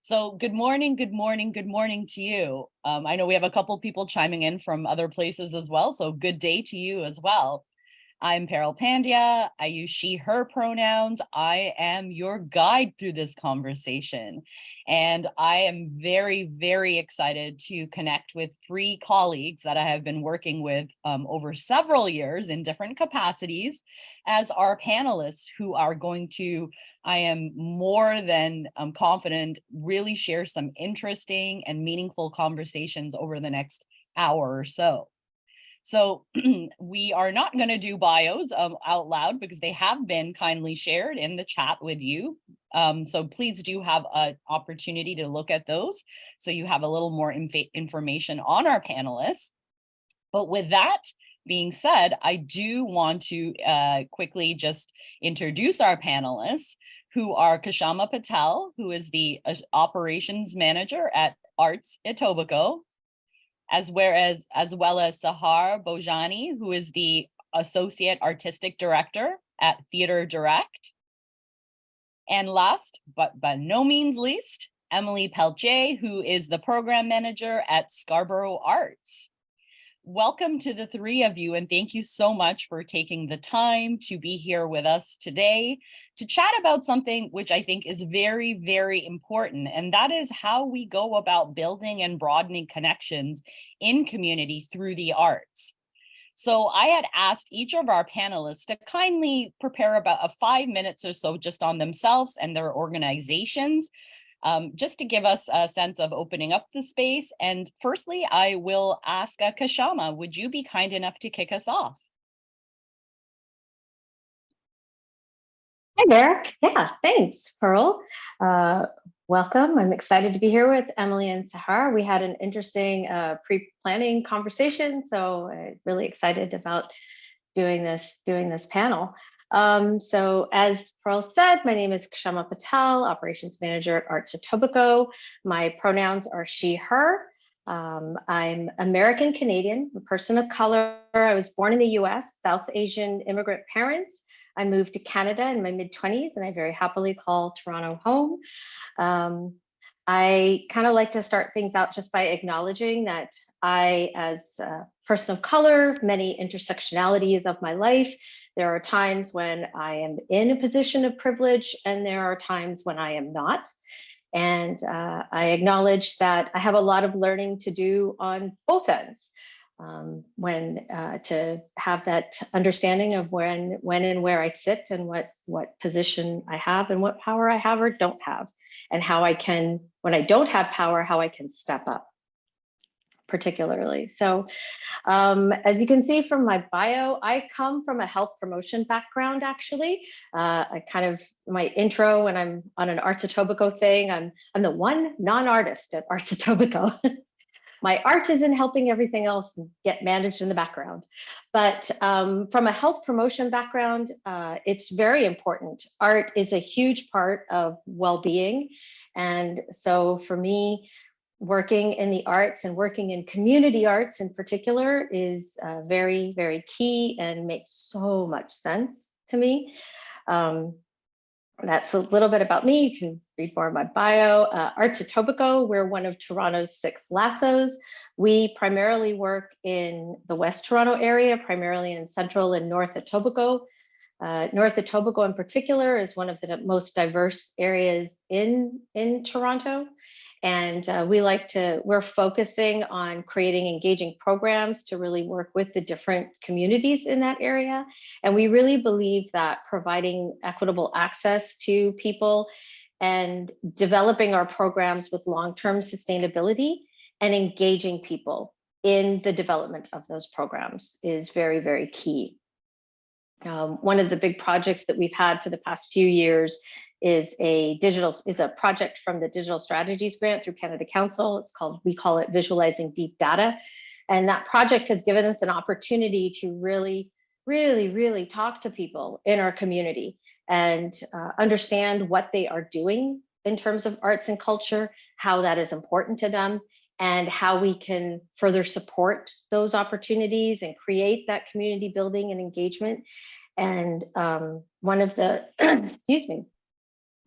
So good morning, good morning, good morning to you. I know we have a couple people chiming in from other places as well, so good day to you as well. I'm Peril Pandya. I use she, her pronouns. I am your guide through this conversation. And I am very, very excited to connect with three colleagues that I have been working with over several years in different capacities as our panelists who are going to, I am more than confident, really share some interesting and meaningful conversations over the next hour or so. So we are not going to do bios out loud because they have been kindly shared in the chat with you. So please do have an opportunity to look at those so you have a little more information on our panelists. But with that being said, I do want to quickly just introduce our panelists, who are Kshama Patel, who is the operations manager at Arts Etobicoke, as well as Sehar Bhojani, who is the Associate Artistic Director at Theatre Direct. And last, but by no means least, Emily Peltier, who is the Program Manager at Scarborough Arts. Welcome to the three of you, and thank you so much for taking the time to be here with us today to chat about something which I think is very, very important, and that is how we go about building and broadening connections in community through the arts. So I had asked each of our panelists to kindly prepare about 5 minutes or so just on themselves and their organizations, just to give us a sense of opening up the space. And firstly, I will ask Kshama, would you be kind enough to kick us off? Hi there. Yeah, thanks, Pearl. Welcome. I'm excited to be here with Emily and Sehar. We had an interesting pre-planning conversation, so I'm really excited about doing this panel. So as Pearl said, my name is Kshama Patel, Operations Manager at Arts Etobicoke. My pronouns are she, her. I'm American Canadian, a person of color. I was born in the US, South Asian immigrant parents. I moved to Canada in my mid-20s, and I very happily call Toronto home. I kind of like to start things out just by acknowledging that I, as a person of color, many intersectionalities of my life, there are times when I am in a position of privilege, and there are times when I am not. And I acknowledge that I have a lot of learning to do on both ends. To have that understanding of when and where I sit and what position I have and what power I have or don't have, and how I can, when I don't have power, how I can step up particularly. So as you can see from my bio, I come from a health promotion background, actually. My intro when I'm on an Arts Etobicoke thing, I'm the one non-artist at Arts Etobicoke. My art is in helping everything else get managed in the background. But from a health promotion background, it's very important. Art is a huge part of well-being. And so for me, working in the arts and working in community arts in particular is very, very key and makes so much sense to me. That's a little bit about me. You can read more of my bio. Arts Etobicoke, we're one of Toronto's 6 LASSOs. We primarily work in the West Toronto area, primarily in Central and North Etobicoke. North Etobicoke in particular is one of the most diverse areas in Toronto. And we're focusing on creating engaging programs to really work with the different communities in that area. And we really believe that providing equitable access to people and developing our programs with long-term sustainability and engaging people in the development of those programs is very, very key. One of the big projects that we've had for the past few years is a project from the Digital Strategies Grant through Canada Council. We call it Visualizing Deep Data. And that project has given us an opportunity to really, really, really talk to people in our community and understand what they are doing in terms of arts and culture, how that is important to them, and how we can further support those opportunities and create that community building and engagement. And one of the, excuse me,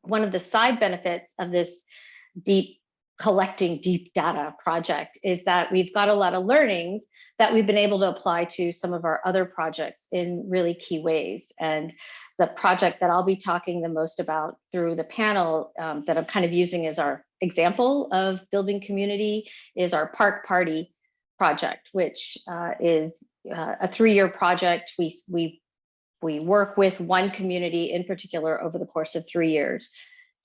one of the side benefits of this collecting deep data project is that we've got a lot of learnings that we've been able to apply to some of our other projects in really key ways. And the project that I'll be talking the most about through the panel that I'm kind of using as our example of building community is our Park Party project, which is a 3-year project. We work with one community in particular over the course of 3 years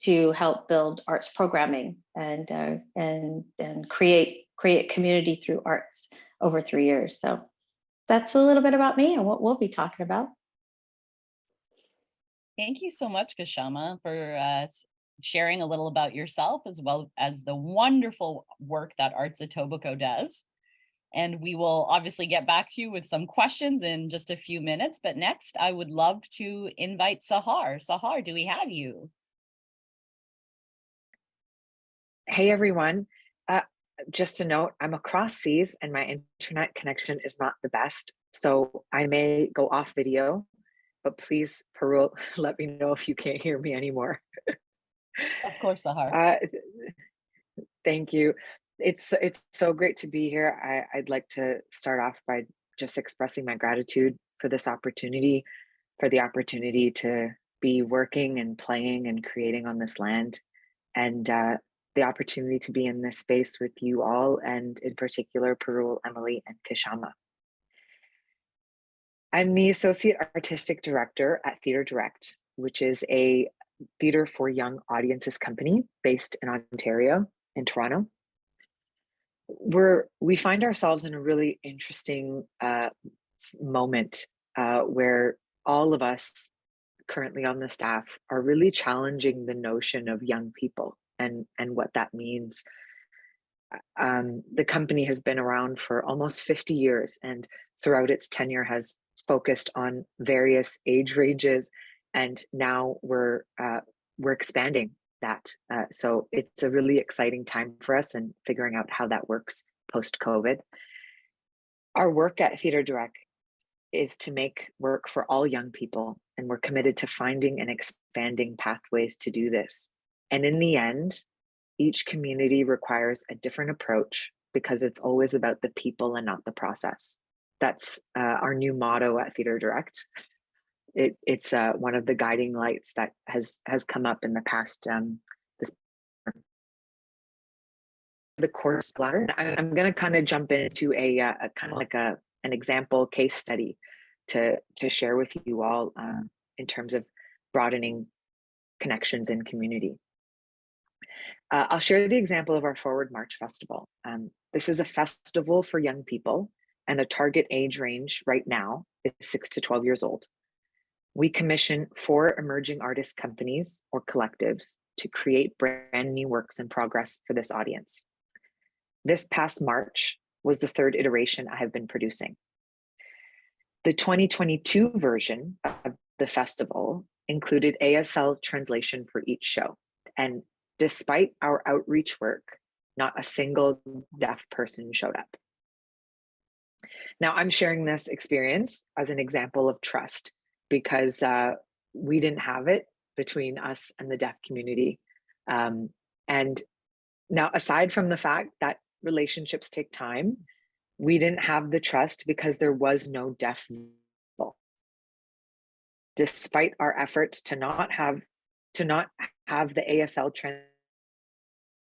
to help build arts programming and create community through arts over 3 years. So that's a little bit about me and what we'll be talking about. Thank you so much, Kshama, for sharing a little about yourself as well as the wonderful work that Arts Etobicoke does. And we will obviously get back to you with some questions in just a few minutes. But next, I would love to invite Sehar. Sehar, do we have you? Hey everyone, just a note, I'm across seas and my internet connection is not the best, so I may go off video, but please, Parul, let me know if you can't hear me anymore. Of course, Sehar. Thank you. It's so great to be here. I'd like to start off by just expressing my gratitude for this opportunity, for the opportunity to be working and playing and creating on this land, and the opportunity to be in this space with you all, and in particular, Parul, Emily, and Kshama. I'm the Associate Artistic Director at Theatre Direct, which is a theatre for young audiences company based in Ontario, in Toronto. We find ourselves in a really interesting moment where all of us currently on the staff are really challenging the notion of young people and what that means. The company has been around for almost 50 years, and throughout its tenure has focused on various age ranges, and now we're expanding that. So it's a really exciting time for us and figuring out how that works post-COVID. Our work at Theatre Direct is to make work for all young people, and we're committed to finding and expanding pathways to do this. And in the end, each community requires a different approach because it's always about the people and not the process. That's our new motto at Theatre Direct. It's one of the guiding lights that has come up in the past. The course ladder. I'm going to kind of jump into a kind of like an example case study to share with you all in terms of broadening connections in community. I'll share the example of our Forward March Festival. This is a festival for young people, and the target age range right now is 6 to 12 years old. We commission 4 emerging artist companies or collectives to create brand new works in progress for this audience. This past March was the 3rd iteration I have been producing. The 2022 version of the festival included ASL translation for each show. And despite our outreach work, not a single deaf person showed up. Now, I'm sharing this experience as an example of trust because we didn't have it between us and the deaf community. And now, aside from the fact that relationships take time, we didn't have the trust because there was no deaf people. Despite our efforts to not have the ASL trend,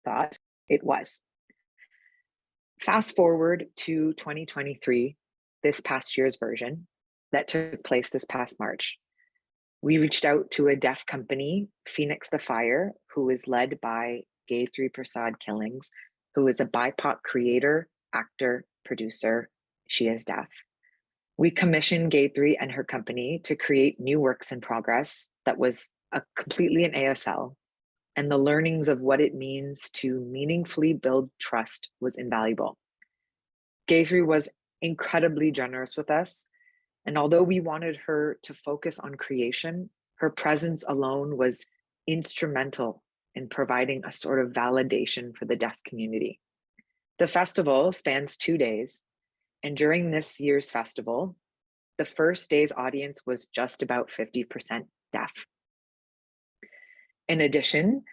thought it was. Fast forward to 2023, this past year's version that took place this past March. We reached out to a deaf company, Phoenix the Fire, who is led by Gayatri Prasad Killings, who is a BIPOC creator, actor, producer. She is deaf. We commissioned Gayatri and her company to create new works in progress that was completely in ASL, and the learnings of what it means to meaningfully build trust was invaluable. Gayatri was incredibly generous with us, and although we wanted her to focus on creation, her presence alone was instrumental in providing a sort of validation for the deaf community. The festival spans 2 days, and during this year's festival, the first day's audience was just about 50% deaf. In addition,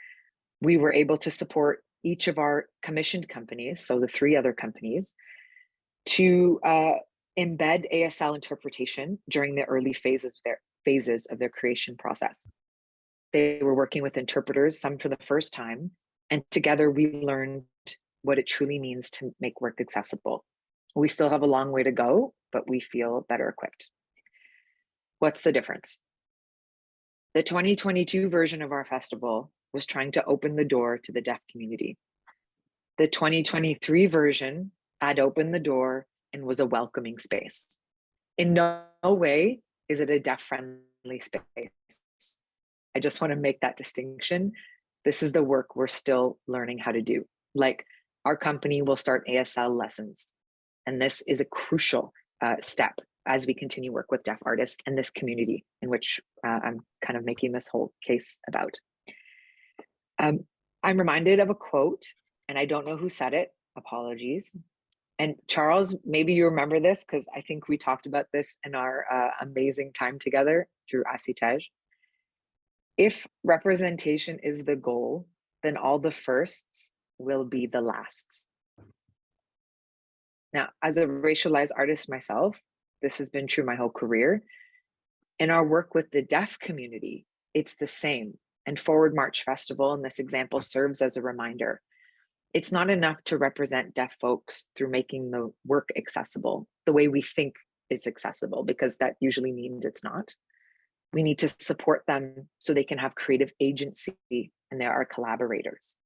we were able to support each of our commissioned companies, so the 3 other companies, to embed ASL interpretation during the early phases of their creation process. They were working with interpreters, some for the first time, and together we learned what it truly means to make work accessible. We still have a long way to go, but we feel better equipped. What's the difference? The 2022 version of our festival was trying to open the door to the deaf community. The 2023 version had opened the door and was a welcoming space. In no way is it a deaf-friendly space. I just want to make that distinction. This is the work we're still learning how to do. Like, our company will start ASL lessons, and this is a crucial step as we continue work with deaf artists and this community in which I'm kind of making this whole case about. I'm reminded of a quote, and I don't know who said it, apologies. And Charles, maybe you remember this because I think we talked about this in our amazing time together through Asitej. If representation is the goal, then all the firsts will be the lasts. Now, as a racialized artist myself, this has been true my whole career. In our work with the deaf community, it's the same. And Forward March Festival in this example serves as a reminder. It's not enough to represent deaf folks through making the work accessible the way we think it's accessible, because that usually means it's not. We need to support them so they can have creative agency and they are collaborators.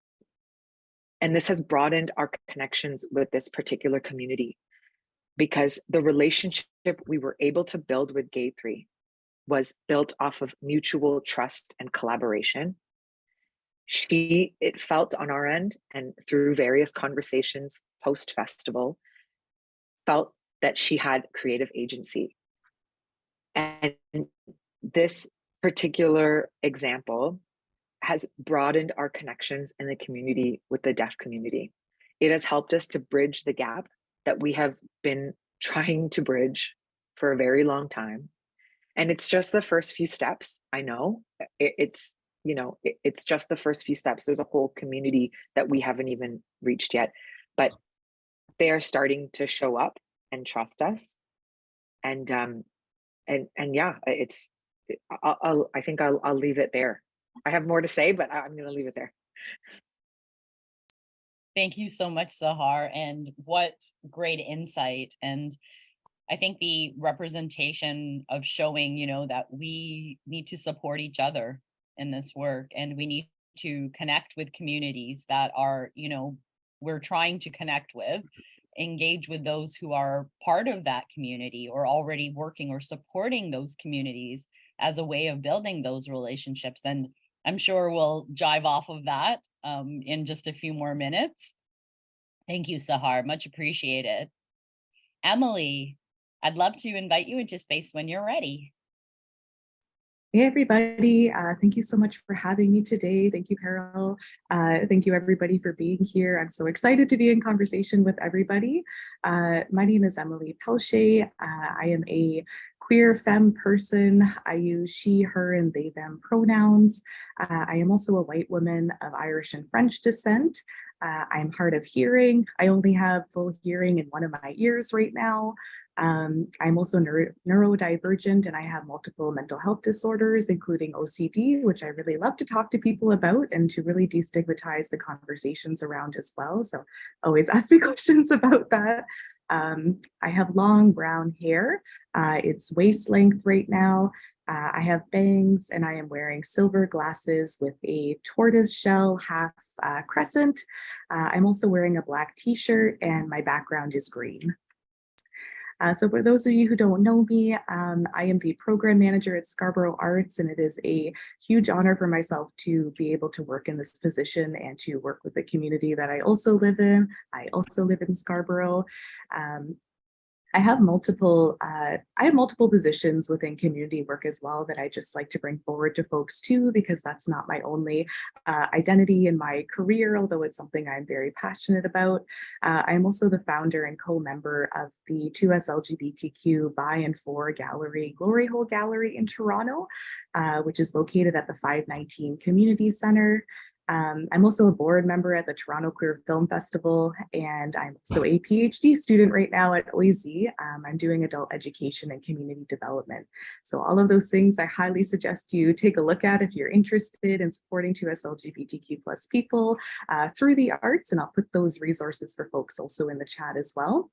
And this has broadened our connections with this particular community because the relationship we were able to build with Gay3 was built off of mutual trust and collaboration. It felt on our end and through various conversations post-festival, felt that she had creative agency. And this particular example has broadened our connections in the community with the deaf community. It has helped us to bridge the gap that we have been trying to bridge for a very long time. And it's just the first few steps. I know it's just the first few steps. There's a whole community that we haven't even reached yet, but they are starting to show up and trust us. And yeah, I think I'll leave it there. I have more to say, but I'm going to leave it there. Thank you so much, Sehar, and what great insight. And I think the representation of showing, that we need to support each other in this work, and we need to connect with communities that are, we're trying to connect with, engage with those who are part of that community or already working or supporting those communities as a way of building those relationships. And I'm sure we'll jive off of that in just a few more minutes. Thank you, Sehar, much appreciated. Emily, I'd love to invite you into space when you're ready. Hey, everybody. Thank you so much for having me today. Thank you, Carol. Thank you, everybody, for being here. I'm so excited to be in conversation with everybody. My name is Emily Peltier. I am a queer femme person. I use she, her, and they, them pronouns. I am also a white woman of Irish and French descent. I'm hard of hearing. I only have full hearing in one of my ears right now. I'm also neurodivergent, and I have multiple mental health disorders, including OCD, which I really love to talk to people about and to really destigmatize the conversations around as well. So always ask me questions about that. I have long brown hair. It's waist length right now. I have bangs, and I am wearing silver glasses with a tortoise shell half crescent. I'm also wearing a black t-shirt, and my background is green. So for those of you who don't know me, I am the program manager at Scarborough Arts, and it is a huge honor for myself to be able to work in this position and to work with the community that I also live in. I also live in Scarborough. I have multiple positions within community work as well that I just like to bring forward to folks too, because that's not my only identity in my career, although it's something I'm very passionate about. I'm also the founder and co-member of the 2S LGBTQ by and for gallery, Glory Hole Gallery in Toronto, which is located at the 519 Community Center. I'm also a board member at the Toronto Queer Film Festival, and I'm also a PhD student right now at OIZ. I'm doing adult education and community development. So all of those things I highly suggest you take a look at if you're interested in supporting 2S LGBTQ+ people through the arts, and I'll put those resources for folks also in the chat as well.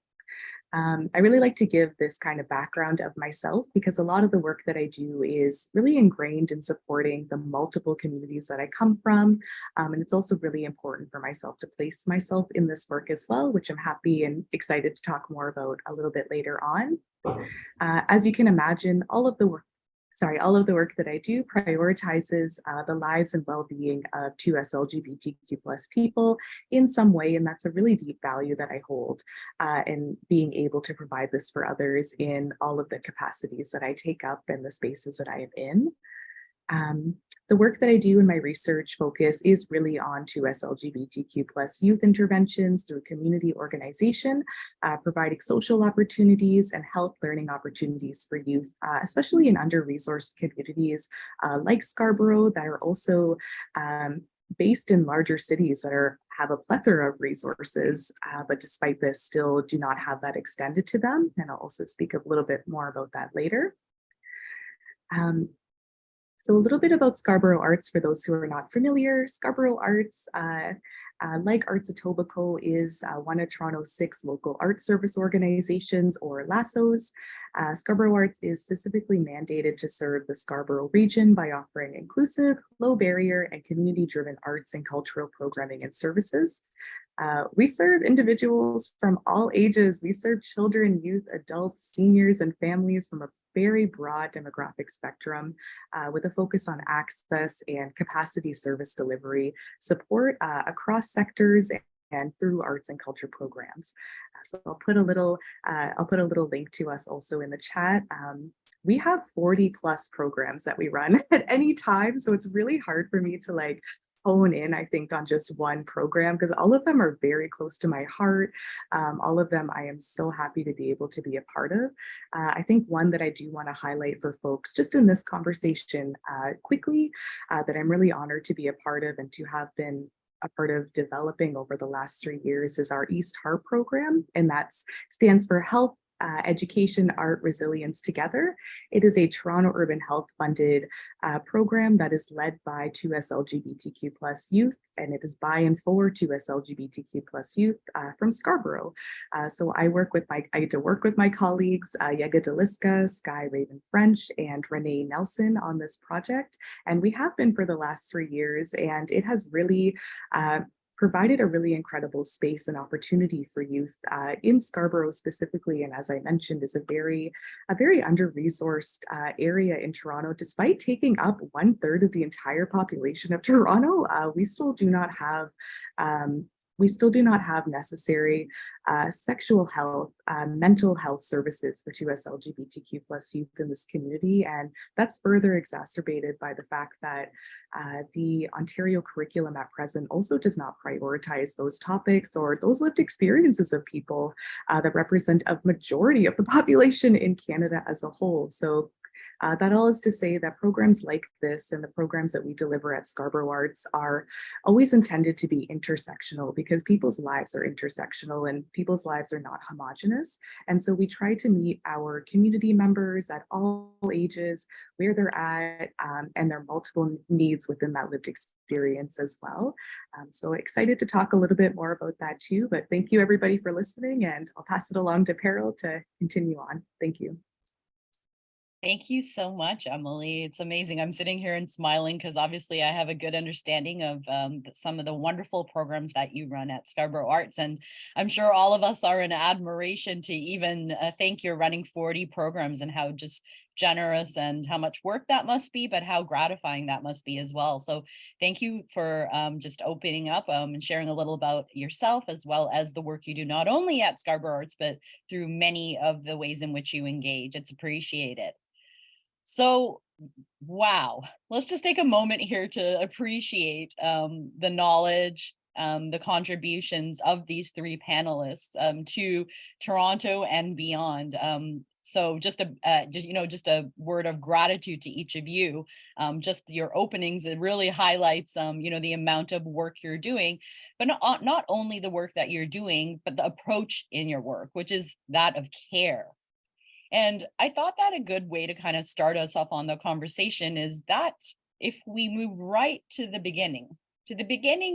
I really like to give this kind of background of myself because a lot of the work that I do is really ingrained in supporting the multiple communities that I come from. And it's also really important for myself to place myself in this work as well, which I'm happy and excited to talk more about a little bit later on. As you can imagine, all of the work that I do prioritizes the lives and well-being of 2S LGBTQ+ people in some way, and that's a really deep value that I hold in being able to provide this for others in all of the capacities that I take up and the spaces that I am in. The work that I do in my research focus is really on 2S LGBTQ+ youth interventions through community organization, providing social opportunities and health learning opportunities for youth, especially in under-resourced communities like Scarborough that are also based in larger cities that have a plethora of resources, but despite this still do not have that extended to them. And I'll also speak a little bit more about that later. So a little bit about Scarborough Arts for those who are not familiar. Scarborough Arts, like Arts Etobicoke, is one of Toronto's 6 local art service organizations, or LASSOs. Scarborough Arts is specifically mandated to serve the Scarborough region by offering inclusive, low barrier, and community-driven arts and cultural programming and services. We serve individuals from all ages. We serve children, youth, adults, seniors, and families from a very broad demographic spectrum with a focus on access and capacity service delivery support across sectors and through arts and culture programs. So I'll put a little link to us also in the chat. We have 40+ programs that we run at any time, so it's really hard for me to hone in, I think, on just one program because all of them are very close to my heart. All of them I am so happy to be able to be a part of. I think one that I do want to highlight for folks just in this conversation quickly that I'm really honored to be a part of and to have been a part of developing over the last 3 years is our East Heart program, and that stands for Health, Education, Art, Resilience Together. It is a Toronto Urban Health funded program that is led by 2S LGBTQ+ youth, and it is by and for 2S LGBTQ+ youth from Scarborough. So I get to work with my colleagues, Yega Deliska, Sky Raven French, and Renee Nelson on this project. And we have been for the last 3 years, and it has really provided a really incredible space and opportunity for youth in Scarborough specifically, and as I mentioned, is a very under-resourced area in Toronto. Despite taking up 1/3 of the entire population of Toronto, we still do not have necessary sexual health, mental health services for 2S LGBTQ+ youth in this community. And that's further exacerbated by the fact that the Ontario curriculum at present also does not prioritize those topics or those lived experiences of people that represent a majority of the population in Canada as a whole. So that all is to say that programs like this and the programs that we deliver at Scarborough Arts are always intended to be intersectional because people's lives are intersectional and people's lives are not homogenous. And so we try to meet our community members at all ages, where they're at, and their multiple needs within that lived experience as well. So excited to talk a little bit more about that too, but thank you everybody for listening, and I'll pass it along to Peril to continue on. Thank you. Thank you so much, Emily. It's amazing. I'm sitting here and smiling because obviously I have a good understanding of some of the wonderful programs that you run at Scarborough Arts. And I'm sure all of us are in admiration to even think you're running 40 programs and how just generous and how much work that must be, but how gratifying that must be as well. So thank you for just opening up and sharing a little about yourself as well as the work you do, not only at Scarborough Arts, but through many of the ways in which you engage. It's appreciated. So, wow, let's just take a moment here to appreciate the knowledge, the contributions of these 3 panelists to Toronto and beyond. So just a word of gratitude to each of you. Just your openings, it really highlights the amount of work you're doing, but not only the work that you're doing, but the approach in your work, which is that of care. And I thought that a good way to kind of start us off on the conversation is that if we move right to the beginning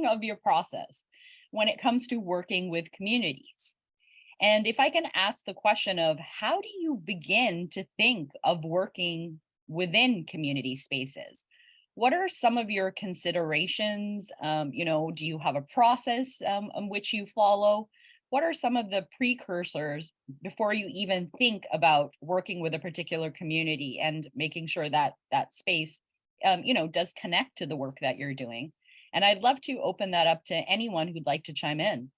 of your process when it comes to working with communities. And if I can ask the question of how do you begin to think of working within community spaces? What are some of your considerations? Do you have a process on which you follow? What are some of the precursors before you even think about working with a particular community and making sure that that space, does connect to the work that you're doing? And I'd love to open that up to anyone who'd like to chime in.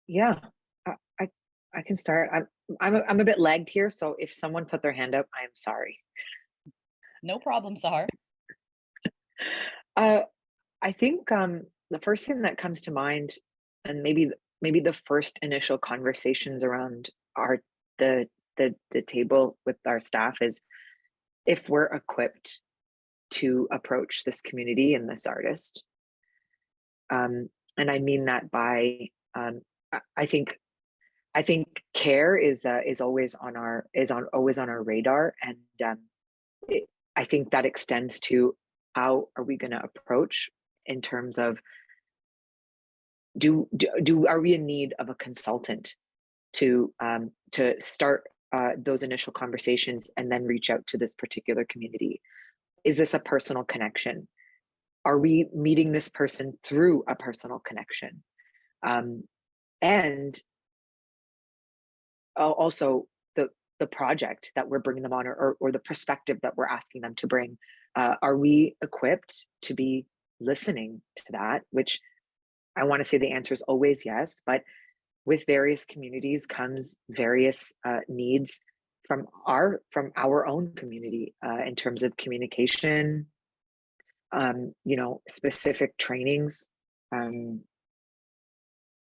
Yeah, I can start. I'm a bit lagged here, so if someone put their hand up, I am sorry. No problem, Sehar. I think the first thing that comes to mind, and maybe the first initial conversations around our the the table with our staff is if we're equipped to approach this community and this artist. And I mean that by I think care is always on our radar, and I think that extends to how are we going to approach in terms of are we in need of a consultant to start those initial conversations and then reach out to this particular community? Is this a personal connection? Are we meeting this person through a personal connection? And also the project that we're bringing them on, or the perspective that we're asking them to bring. Are we equipped to be listening to that? Which I want to say the answer is always yes, but with various communities comes various needs from our own community in terms of communication, specific trainings.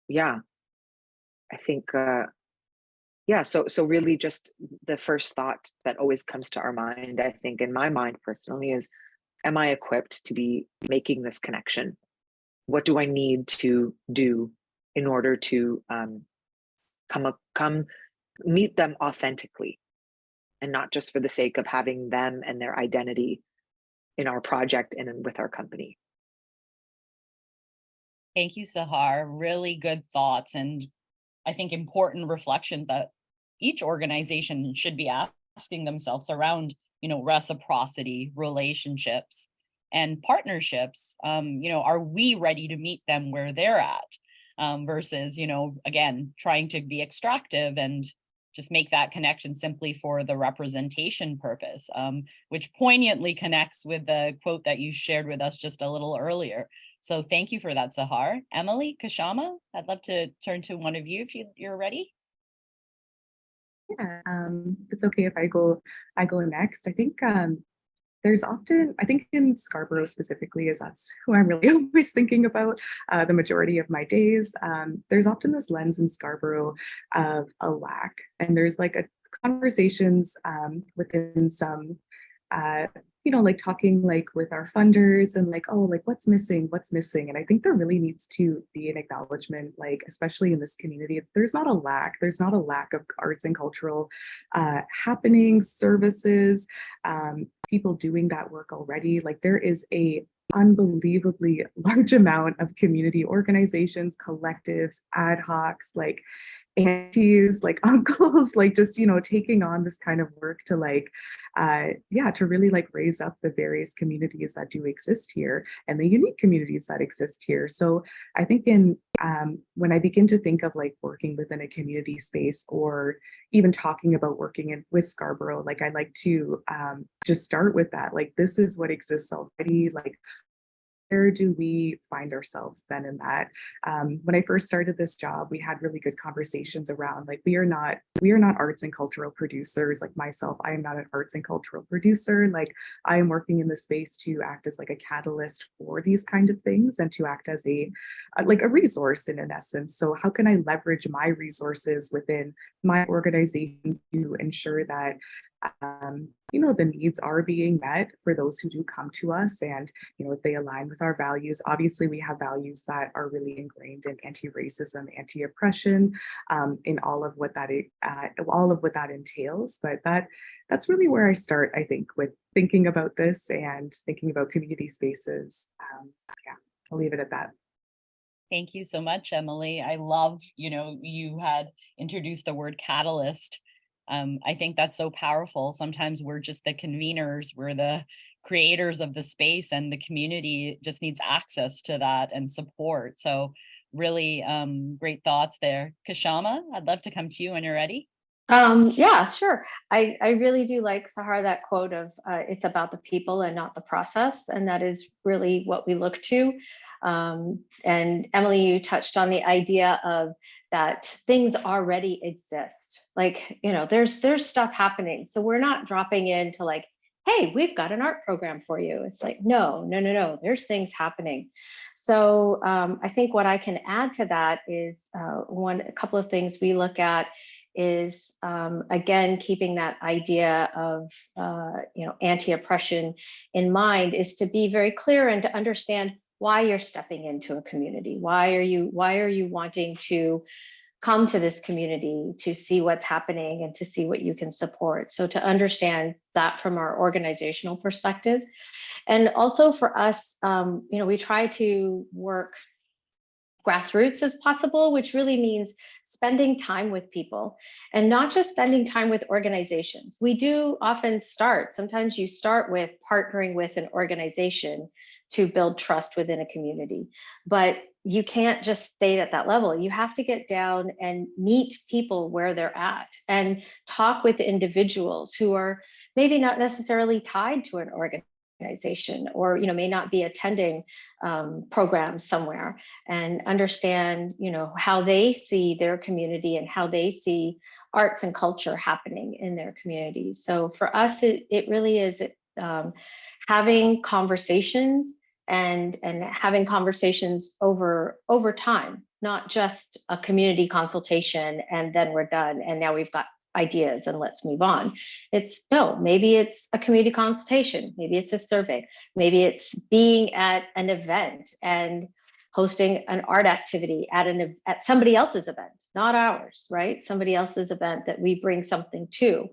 Yeah, I think so really just the first thought that always comes to our mind, I think in my mind personally, is am I equipped to be making this connection? What do I need to do in order to come meet them authentically, and not just for the sake of having them and their identity in our project and with our company? Thank you, Sehar. Really good thoughts, and I think important reflections that each organization should be asking themselves around, reciprocity, relationships, and partnerships. Are we ready to meet them where they're at? Versus, again, trying to be extractive and just make that connection simply for the representation purpose, which poignantly connects with the quote that you shared with us just a little earlier. So thank you for that, Sehar. Emily, Kshama, I'd love to turn to one of you if you're ready. Yeah, it's okay if I go next. I think there's often, I think in Scarborough specifically, as that's who I'm really always thinking about the majority of my days, there's often this lens in Scarborough of a lack. And there's like a conversations within some like talking like with our funders and like, oh, like what's missing? And I think there really needs to be an acknowledgement, like, especially in this community, there's not a lack of arts and cultural happenings, services, people doing that work already. Like there is a unbelievably large amount of community organizations, collectives, ad hocs, like aunties, like uncles, like just taking on this kind of work to like to really like raise up the various communities that do exist here and the unique communities that exist here. So I think in when I begin to think of like working within a community space, or even talking about working with Scarborough, like I like to just start with that, like this is what exists already, like where do we find ourselves then in that? When I first started this job, we had really good conversations around like we are not arts and cultural producers. Like myself, I am not an arts and cultural producer. Like I am working in the space to act as like a catalyst for these kind of things and to act as a like a resource in essence. So how can I leverage my resources within my organization to ensure that you know, the needs are being met for those who do come to us, and you know, if they align with our values. Obviously, we have values that are really ingrained in anti-racism, anti-oppression, in all of what that entails. But that's really where I start, I think, with thinking about this and thinking about community spaces. Yeah, I'll leave it at that. Thank you so much, Emily. I love, you had introduced the word catalyst. I think that's so powerful. Sometimes we're just the conveners, we're the creators of the space, and the community just needs access to that and support. So really great thoughts there. Kshama, I'd love to come to you when you're ready. Yeah, sure. I really do like, Sehar, that quote of it's about the people and not the process. And that is really what we look to. And Emily, you touched on the idea of that things already exist. Like, there's stuff happening. So we're not dropping into like, hey, we've got an art program for you. It's like, no, there's things happening. So I think what I can add to that is a couple of things we look at is again, keeping that idea of anti-oppression in mind, is to be very clear and to understand why you're stepping into a community. Why are you wanting to come to this community to see what's happening and to see what you can support? So to understand that from our organizational perspective. And also for us, we try to work grassroots as possible, which really means spending time with people and not just spending time with organizations. We do often sometimes you start with partnering with an organization to build trust within a community, but you can't just stay at that level. You have to get down and meet people where they're at and talk with individuals who are maybe not necessarily tied to an organization, or may not be attending programs somewhere, and understand how they see their community and how they see arts and culture happening in their communities. So for us, it really is having conversations and having conversations over time, not just a community consultation and then we're done and now we've got ideas and let's move on. Maybe it's a community consultation, maybe it's a survey, maybe it's being at an event and hosting an art activity at somebody else's event, not ours, right? Somebody else's event that we bring something to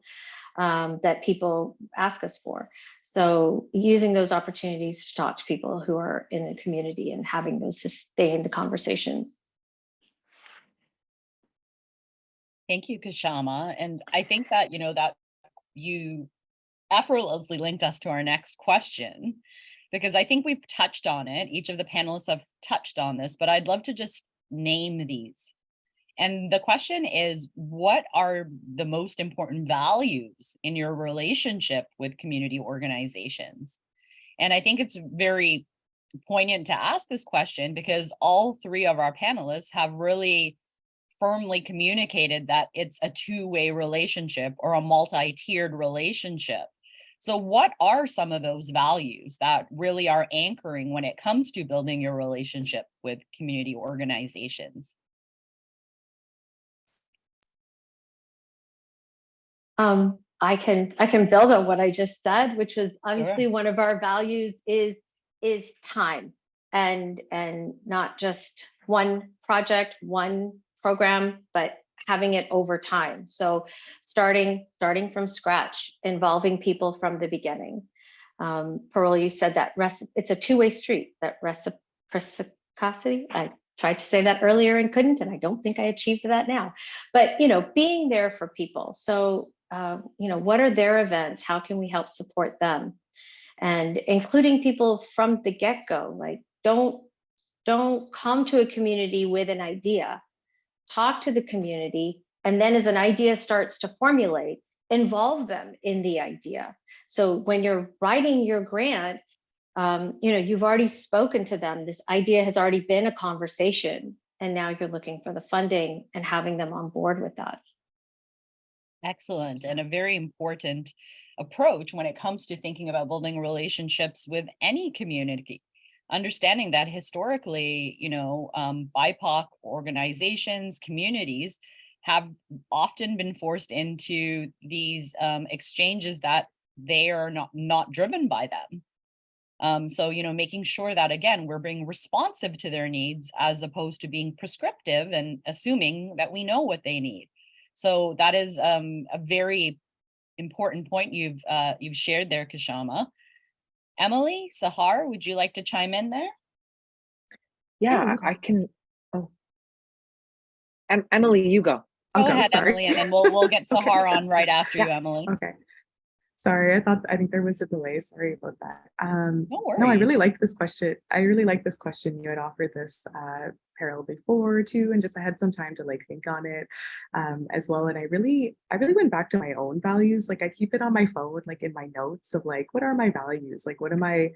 that people ask us for. So using those opportunities to talk to people who are in the community and having those sustained conversations. Thank you, Kshama. And I think that, that you effortlessly linked us to our next question, because I think we've touched on it. Each of the panelists have touched on this, but I'd love to just name these. And the question is, what are the most important values in your relationship with community organizations? And I think it's very poignant to ask this question because all three of our panelists have really firmly communicated that it's a two-way relationship or a multi-tiered relationship. So what are some of those values that really are anchoring when it comes to building your relationship with community organizations? I can build on what I just said, which was obviously one of our values is time, and not just one project, one program, but having it over time. So starting from scratch, involving people from the beginning. Pearl, you said that it's a two-way street, that reciprocity. I tried to say that earlier and couldn't, and I don't think I achieved that now. But being there for people. So what are their events? How can we help support them? And including people from the get-go. Like don't come to a community with an idea. Talk to the community, and then as an idea starts to formulate, involve them in the idea. So when you're writing your grant, You've already spoken to them. This idea has already been a conversation, and now you're looking for the funding and having them on board with that. Excellent, and a very important approach when it comes to thinking about building relationships with any community. Understanding that historically, BIPOC organizations, communities have often been forced into these exchanges that they are not driven by them. So, making sure that, again, we're being responsive to their needs as opposed to being prescriptive and assuming that we know what they need. So that is a very important point you've shared there, Kshama. Emily, Sehar, would you like to chime in there? Yeah, I can. Oh, Emily, you go. Go ahead, sorry. Emily, and then we'll get Sehar on right after you, Yeah. Emily. Okay. Sorry, I think there was a delay. Sorry about that. No worries. No, I really like this question. I really like this question. You had offered this Peril before too, and just I had some time to like think on it as well. And I really went back to my own values. Like I keep it on my phone, like in my notes of like, what are my values? Like, what am I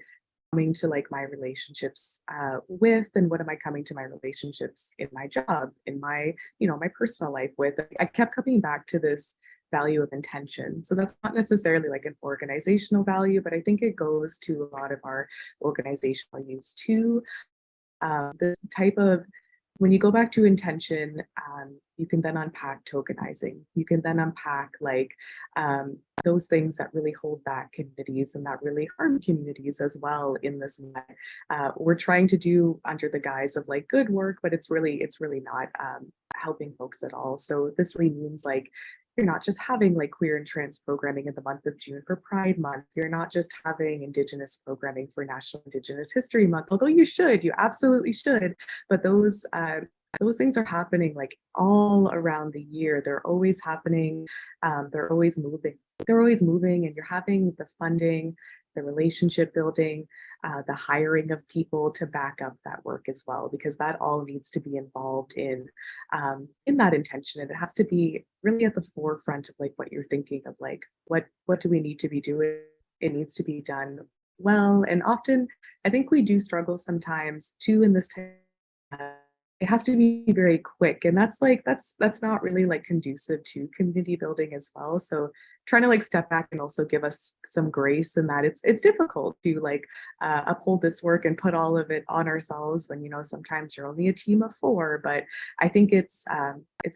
coming to like my relationships with, and what am I coming to my relationships in my job, in my, my personal life with? I kept coming back to this value of intention. So that's not necessarily like an organizational value, but I think it goes to a lot of our organizational use too. This type of, when you go back to intention, you can then unpack tokenizing. You can then unpack like those things that really hold back communities and that really harm communities as well in this way. We're trying to do under the guise of like good work, but it's really not helping folks at all. So this really means like, you're not just having like queer and trans programming in the month of June for Pride Month. You're not just having Indigenous programming for National Indigenous History Month, although you absolutely should. But those things are happening like all around the year. They're always happening. They're always moving. And you're having the funding, the relationship building, the hiring of people to back up that work as well, because that all needs to be involved in that intention, and it has to be really at the forefront of like what you're thinking of, like what do we need to be doing? It needs to be done well, and often I think we do struggle sometimes too in this time. It has to be very quick, and that's not really like conducive to community building as well. So trying to like step back and also give us some grace in that it's difficult to like uphold this work and put all of it on ourselves when sometimes you're only a team of 4. But I think it's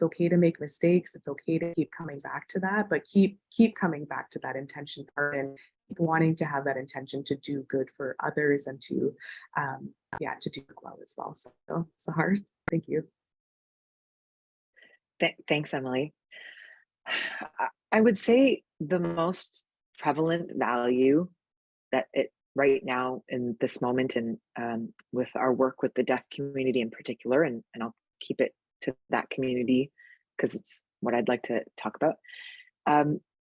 okay to make mistakes. It's okay to keep coming back to that, but keep coming back to that intention part and keep wanting to have that intention to do good for others and to to do well as well. So Sehar, thank you. Thanks, Emily. I would say the most prevalent value that right now in this moment, and with our work with the deaf community in particular, and I'll keep it to that community because it's what I'd like to talk about.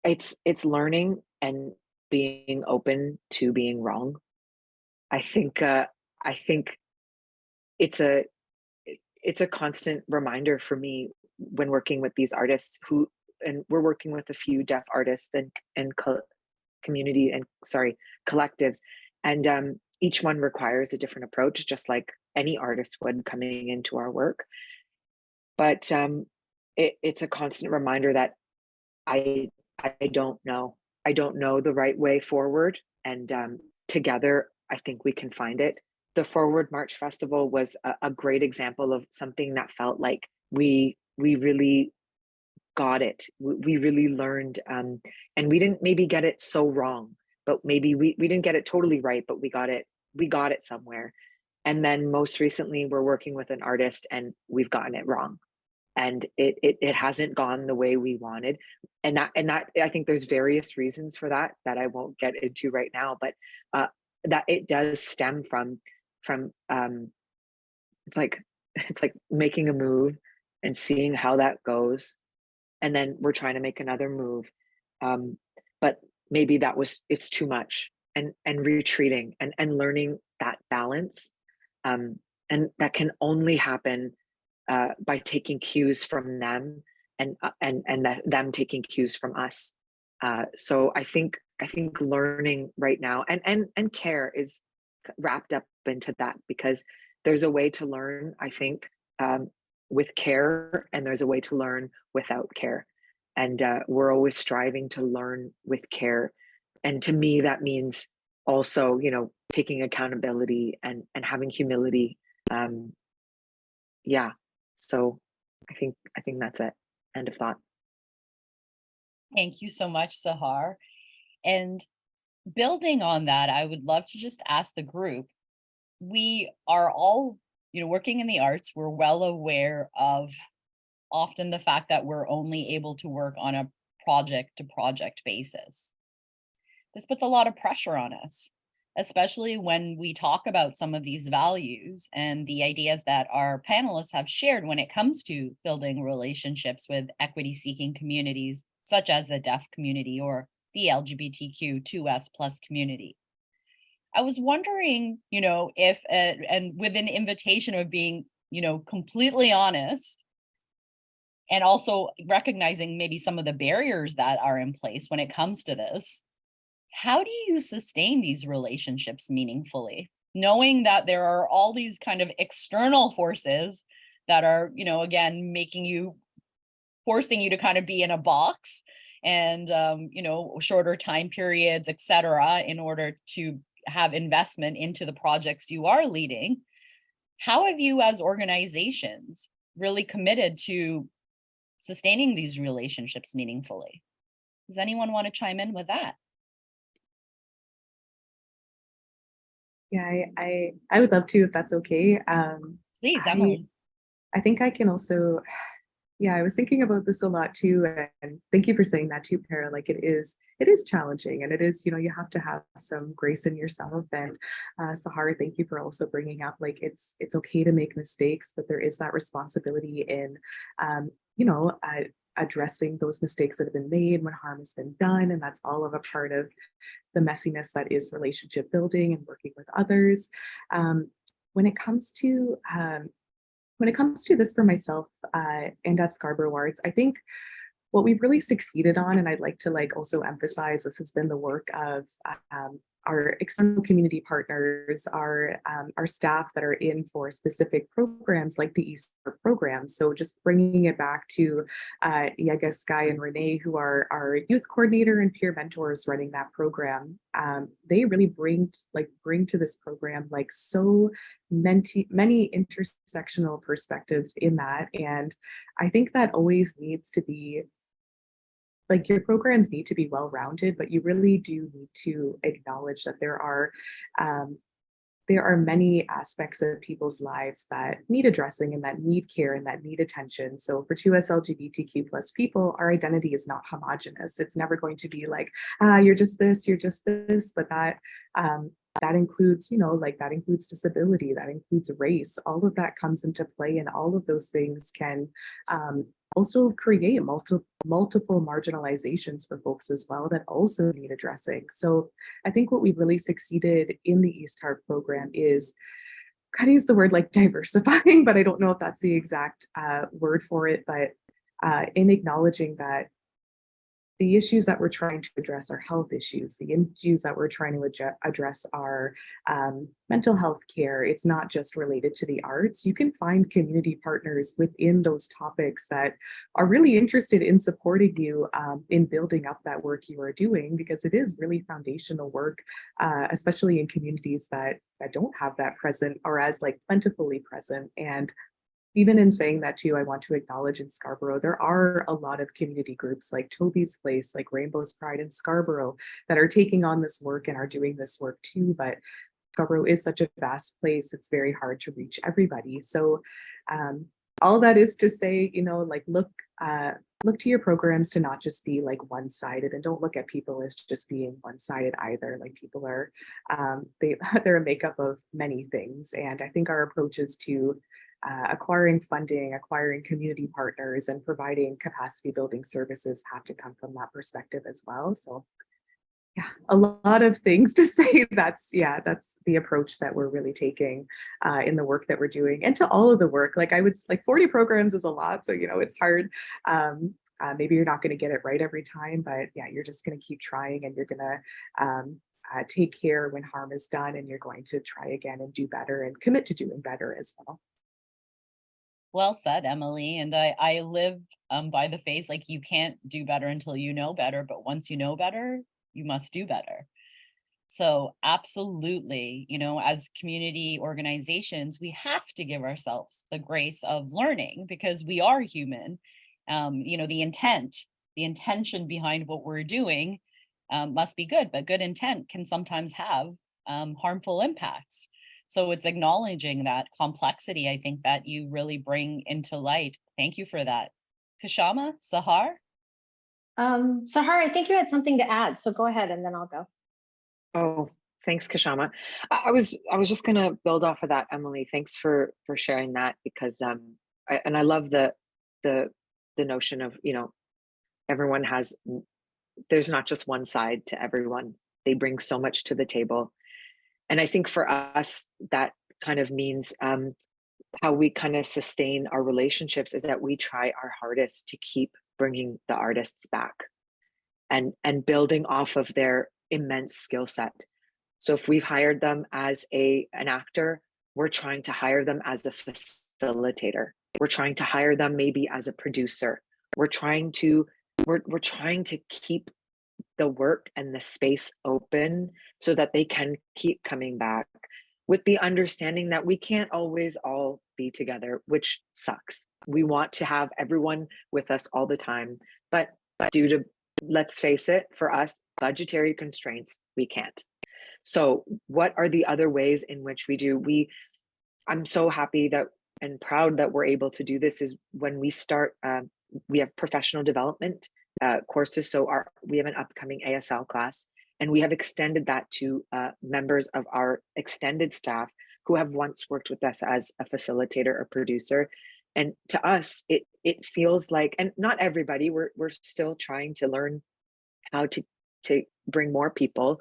It's learning and being open to being wrong. I think it's a constant reminder for me when working with these artists and we're working with a few deaf artists and community and collectives, and each one requires a different approach, just like any artist would coming into our work. But it's a constant reminder that I don't know the right way forward, and together I think we can find it. The Forward March Festival was a great example of something that felt like we really got it. We really learned, and we didn't maybe get it so wrong, but maybe we didn't get it totally right, but we got it somewhere. And then most recently we're working with an artist and we've gotten it wrong, and it hasn't gone the way we wanted. And that I think there's various reasons for that I won't get into right now, but that it does stem from it's like making a move and seeing how that goes, and then we're trying to make another move, but maybe it's too much, and retreating and learning that balance, and that can only happen by taking cues from them, and them taking cues from us. So I think learning right now and care wrapped up into that, because there's a way to learn, I think, with care, and there's a way to learn without care. And we're always striving to learn with care. And to me, that means also, taking accountability and having humility. Yeah. So I think that's it. End of thought. Thank you so much, Sehar. And building on that, I would love to just ask the group, we are all, working in the arts, we're well aware of often the fact that we're only able to work on a project to project basis. This puts a lot of pressure on us, especially when we talk about some of these values and the ideas that our panelists have shared when it comes to building relationships with equity-seeking communities, such as the deaf community or the LGBTQ2S plus community. I was wondering, if, and with an invitation of being, completely honest, and also recognizing maybe some of the barriers that are in place when it comes to this, how do you sustain these relationships meaningfully, knowing that there are all these kind of external forces that are, again, forcing you to kind of be in a box and, shorter time periods, et cetera, in order to have investment into the projects you are leading? How have you as organizations really committed to sustaining these relationships meaningfully? Does anyone want to chime in with that? Yeah, I would love to, if that's okay. Please, Emily. I think I can also, yeah, I was thinking about this a lot too, and thank you for saying that too, Para. Like it is challenging, and it is, you have to have some grace in yourself. And Sehar, thank you for also bringing up, like, it's okay to make mistakes, but there is that responsibility in, addressing those mistakes that have been made when harm has been done, and that's all of a part of the messiness that is relationship building and working with others. When it comes to this for myself and at Scarborough Arts, I think what we've really succeeded on, and I'd like to also emphasize, this has been the work of our external community partners, our staff that are in for specific programs like the East program. So just bringing it back to Yega, Sky, and Renee, who are our youth coordinator and peer mentors running that program. They really bring to this program so many intersectional perspectives in that. And I think that always needs to be, your programs need to be well-rounded, but you really do need to acknowledge that there are many aspects of people's lives that need addressing and that need care and that need attention. So for 2S LGBTQ plus people, our identity is not homogenous. It's never going to be like, you're just this, but that includes, that includes disability, that includes race. All of that comes into play, and all of those things can also create multiple marginalizations for folks as well that also need addressing. So I think what we've really succeeded in the East Heart program is kind of use the word diversifying, but I don't know if that's the exact word for it, but in acknowledging that the issues that we're trying to address are health issues. The issues that we're trying to address are mental health care. It's not just related to the arts. You can find community partners within those topics that are really interested in supporting you in building up that work you are doing, because it is really foundational work, especially in communities that don't have that present or as plentifully present. And even in saying that too, I want to acknowledge in Scarborough, there are a lot of community groups like Toby's Place, like Rainbow's Pride in Scarborough, that are taking on this work and are doing this work too. But Scarborough is such a vast place, it's very hard to reach everybody. So all that is to say, look to your programs to not just be one-sided, and don't look at people as just being one-sided either. People are, they're a makeup of many things. And I think our approaches to acquiring funding, acquiring community partners, and providing capacity building services have to come from that perspective as well. So yeah, a lot of things to say. That's the approach that we're really taking in the work that we're doing, and to all of the work. I would 40 programs is a lot, so it's hard. Maybe you're not going to get it right every time, but yeah, you're just going to keep trying, and you're going to take care when harm is done, and you're going to try again and do better and commit to doing better as well. Well said, Emily. And I live by the phrase, like, you can't do better until you know better, but once you know better, you must do better. So absolutely, as community organizations, we have to give ourselves the grace of learning because we are human. The intention behind what we're doing must be good, but good intent can sometimes have harmful impacts. So it's acknowledging that complexity, I think, that you really bring into light. Thank you for that. Kshama, Sehar? Sehar, I think you had something to add, so go ahead and then I'll go. Oh, thanks, Kshama. I was just gonna build off of that, Emily. Thanks for sharing that, because I love the notion of, everyone there's not just one side to everyone. They bring so much to the table. And I think for us, that kind of means how we kind of sustain our relationships is that we try our hardest to keep bringing the artists back and building off of their immense skill set. So if we've hired them as an actor, we're trying to hire them as a facilitator. We're trying to hire them maybe as a producer. We're trying to keep the work and the space open so that they can keep coming back, with the understanding that we can't always all be together, which sucks. We want to have everyone with us all the time, but due to, let's face it, for us, budgetary constraints, we can't. So what are the other ways in which we do? I'm so happy that and proud that we're able to do this is when we start, we have professional development courses. So we have an upcoming ASL class, and we have extended that to members of our extended staff who have once worked with us as a facilitator or producer. And to us, it feels like, and not everybody, we're still trying to learn how to bring more people,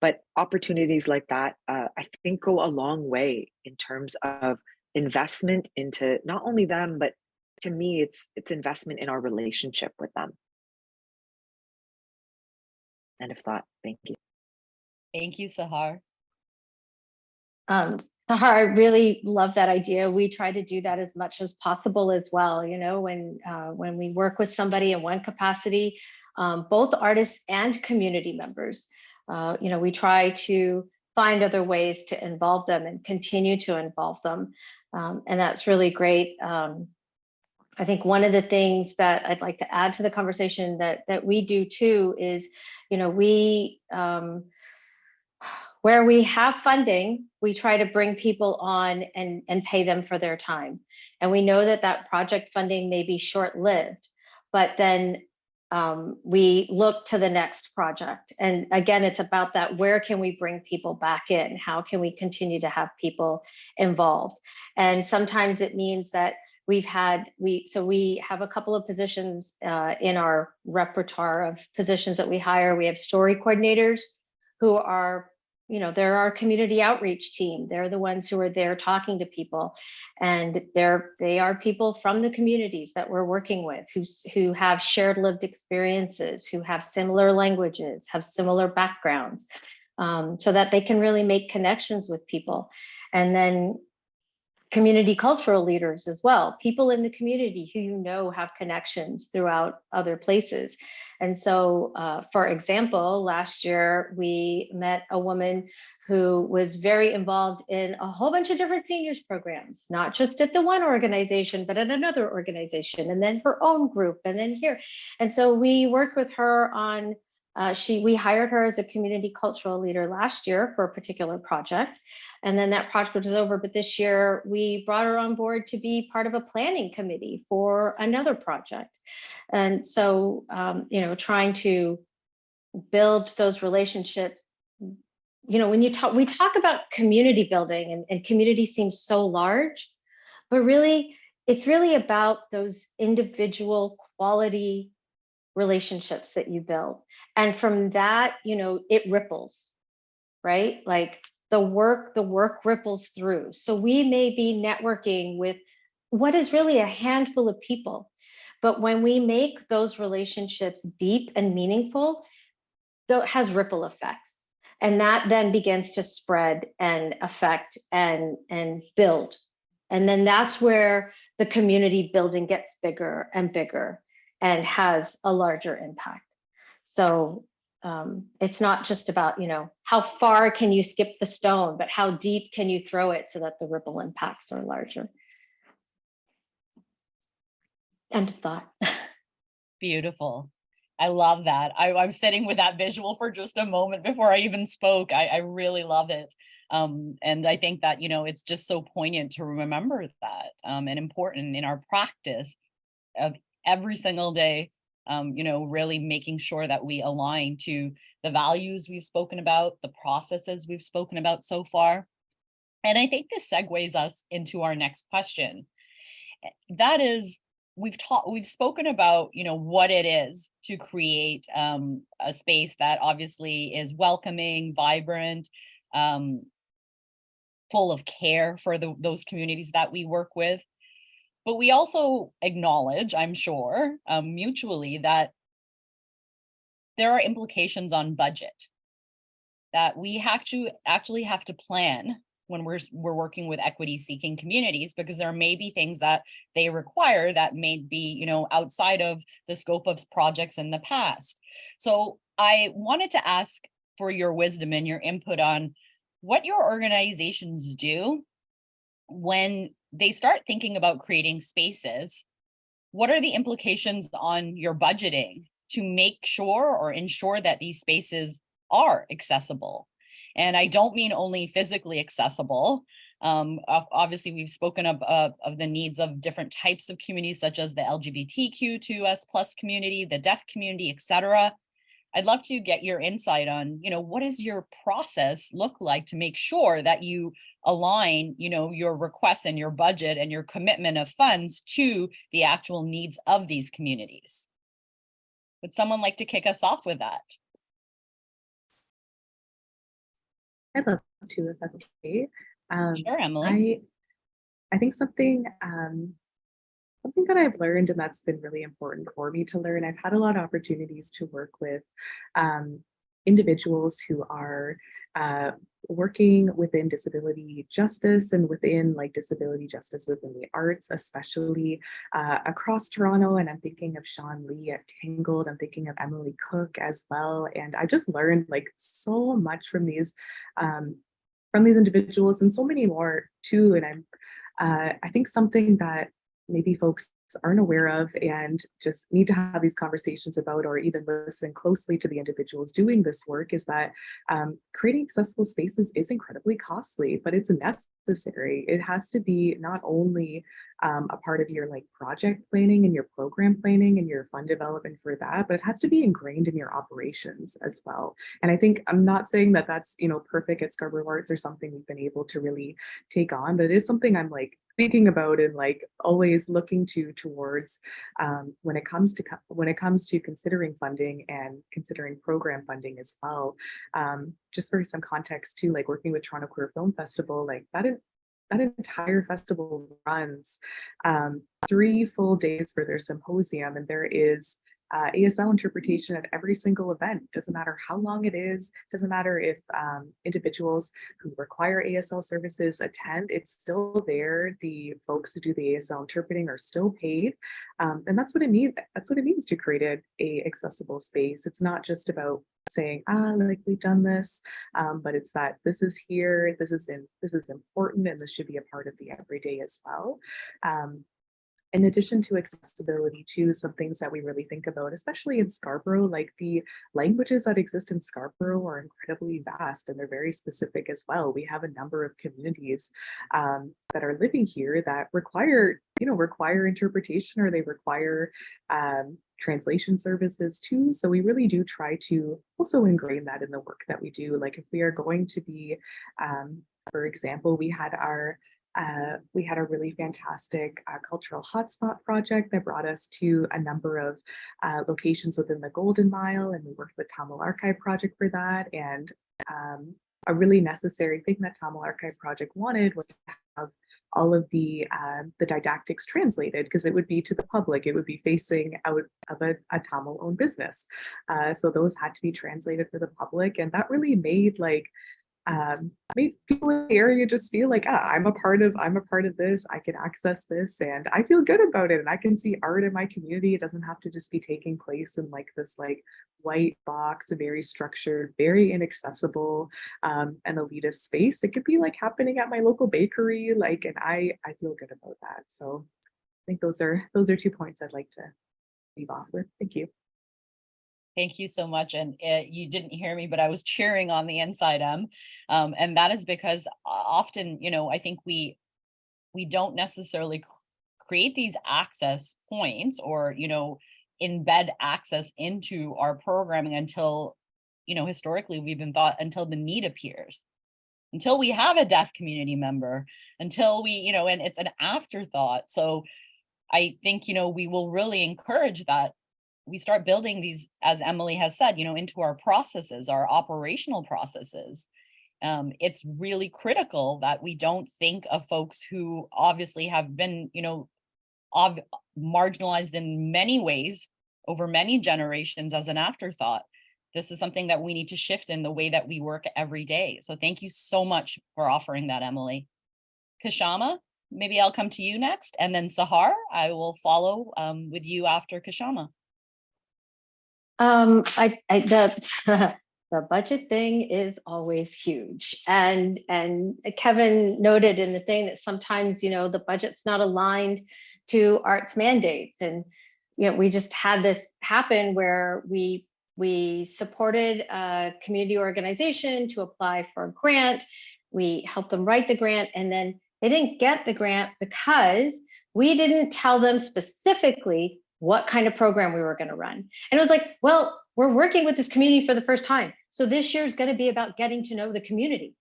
but opportunities like that, I think, go a long way in terms of investment into not only them, but to me, it's investment in our relationship with them. End of thought. Thank you. Thank you, Sehar. Sehar, I really love that idea. We try to do that as much as possible as well. When we work with somebody in one capacity, both artists and community members, we try to find other ways to involve them and continue to involve them. And that's really great. I think one of the things that I'd like to add to the conversation that we do too is, where we have funding, we try to bring people on and pay them for their time. And we know that project funding may be short-lived, but then we look to the next project. And again, it's about that, where can we bring people back in? How can we continue to have people involved? And sometimes it means that we have a couple of positions in our repertoire of positions that we hire. We have story coordinators who are, they're our community outreach team. They're the ones who are there talking to people. And they are people from the communities that we're working with who have shared lived experiences, who have similar languages, have similar backgrounds, so that they can really make connections with people. And then community cultural leaders as well, people in the community who have connections throughout other places. And so, for example, last year we met a woman who was very involved in a whole bunch of different seniors programs, not just at the one organization, but at another organization, and then her own group, and then here. And so we worked with her on, we hired her as a community cultural leader last year for a particular project. And then that project was over, but this year we brought her on board to be part of a planning committee for another project. And so, trying to build those relationships. When we talk about community building, and community seems so large, but really, it's really about those individual quality relationships that you build. And from that, it ripples, right? Like the work ripples through. So we may be networking with what is really a handful of people, but when we make those relationships deep and meaningful, that has ripple effects. And that then begins to spread and affect and build. And then that's where the community building gets bigger and bigger and has a larger impact. So it's not just about, how far can you skip the stone, but how deep can you throw it so that the ripple impacts are larger. End of thought. Beautiful. I love that. I was sitting with that visual for just a moment before I even spoke. I really love it. And I think that, it's just so poignant to remember that and important in our practice of every single day, really making sure that we align to the values we've spoken about, the processes we've spoken about so far. And I think this segues us into our next question. That is, we've spoken about, what it is to create a space that obviously is welcoming, vibrant, full of care for those communities that we work with. But we also acknowledge, I'm sure, mutually, that there are implications on budget, that we actually have to plan when we're working with equity seeking communities, because there may be things that they require that may be, outside of the scope of projects in the past. So I wanted to ask for your wisdom and your input on what your organizations do when they start thinking about creating spaces. What are the implications on your budgeting to make sure or ensure that these spaces are accessible? And I don't mean only physically accessible. Obviously, we've spoken of the needs of different types of communities, such as the LGBTQ2S+ community, the deaf community, etc. I'd love to get your insight on, what does your process look like to make sure that you align, your requests and your budget and your commitment of funds to the actual needs of these communities? Would someone like to kick us off with that? I'd love to, if that's okay. Sure, Emily. I think something that I've learned, and that's been really important for me to learn, I've had a lot of opportunities to work with individuals who are working within disability justice and within disability justice within the arts, especially across Toronto. And I'm thinking of Sean Lee at Tangled. I'm thinking of Emily Cook as well. And I just learned so much from these individuals, and so many more too. And I think something that maybe folks aren't aware of and just need to have these conversations about, or even listen closely to the individuals doing this work, is that creating accessible spaces is incredibly costly, but it's necessary. It has to be not only a part of your project planning and your program planning and your fund development for that, but it has to be ingrained in your operations as well. And I think, I'm not saying that that's perfect at Scarborough Arts or something we've been able to really take on, but it is something I'm thinking about and always looking towards when it comes to considering funding and considering program funding as well. Just for some context too, working with Toronto Queer Film Festival, that entire festival runs 3 full days for their symposium, and there is ASL interpretation at every single event. Doesn't matter how long it is, doesn't matter if individuals who require ASL services attend, it's still there. The folks who do the ASL interpreting are still paid. And that's what it means. That's what it means to create a accessible space. It's not just about saying, we've done this, but it's that this is here, this is important, and this should be a part of the everyday as well. In addition to accessibility too, some things that we really think about, especially in Scarborough, the languages that exist in Scarborough are incredibly vast, and they're very specific as well. We have a number of communities that are living here that require interpretation, or they require translation services too. So we really do try to also ingrain that in the work that we do. If we are going to be, for example, we had a really fantastic cultural hotspot project that brought us to a number of locations within the Golden Mile, and we worked with Tamil Archive Project for that. And a really necessary thing that Tamil Archive Project wanted was to have all of the didactics translated, because it would be to the public, it would be facing out of a Tamil-owned business. So those had to be translated for the public, and that really made made people in the area just feel like, I'm a part of this, I can access this, and I feel good about it, and I can see art in my community. It doesn't have to just be taking place in like this like white box, very structured, very inaccessible, and elitist space. It could be like happening at my local bakery, like, and I feel good about that. So I think those are 2 points I'd like to leave off with. Thank you. Thank you so much. And you didn't hear me, but I was cheering on the inside M. And that is because often, I think we don't necessarily create these access points or, embed access into our programming until, historically we've been taught until the need appears, until we have a deaf community member, until we, and it's an afterthought. So I think, we will really encourage that we start building these, as Emily has said, into our processes, our operational processes. It's really critical that we don't think of folks who obviously have been, marginalized in many ways over many generations as an afterthought. This is something that we need to shift in the way that we work every day. So thank you so much for offering that, Emily. Kshama, maybe I'll come to you next, and then Sehar, I will follow with you after Kshama. The budget thing is always huge, and Kevin noted in the thing that sometimes the budget's not aligned to arts mandates, and we just had this happen where we supported a community organization to apply for a grant. We helped them write the grant, and then they didn't get the grant because we didn't tell them specifically what kind of program we were going to run. And it was like, well, we're working with this community for the first time, so this year is going to be about getting to know the community,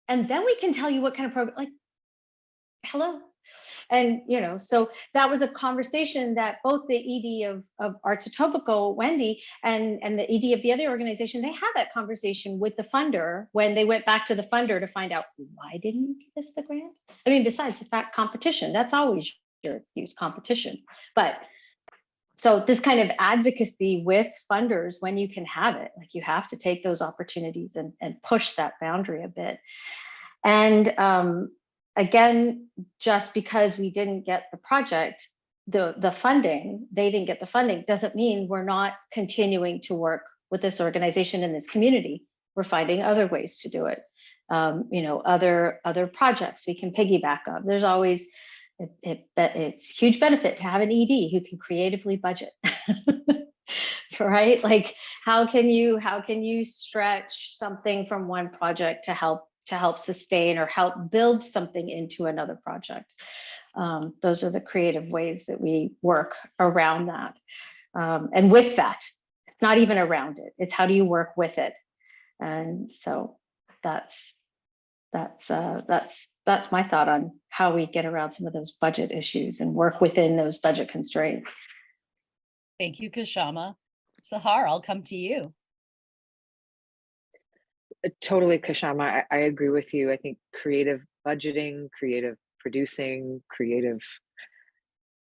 and then we can tell you what kind of program. Like, hello. And so that was a conversation that both the ED of Arts Etobicoke, Wendy, and the ED of the other organization, they had that conversation with the funder when they went back to the funder to find out, why didn't you give us the grant? I mean, besides the fact, competition, that's always your excuse, competition. But so this kind of advocacy with funders, when you can have it, like, you have to take those opportunities and push that boundary a bit. And again, just because we didn't get the project, the funding, they didn't get the funding, doesn't mean we're not continuing to work with this organization in this community. We're finding other ways to do it. Other projects we can piggyback on. There's always, it's huge benefit to have an ED who can creatively budget, right? Like, how can you stretch something from one project to help sustain or help build something into another project? Those are the creative ways that we work around that. And with that, it's not even around it, it's how do you work with it? And so that's my thought on how we get around some of those budget issues and work within those budget constraints. Thank you, Kshama. Sehar, I'll come to you. Totally, Kshama. I agree with you. I think creative budgeting, creative producing, creative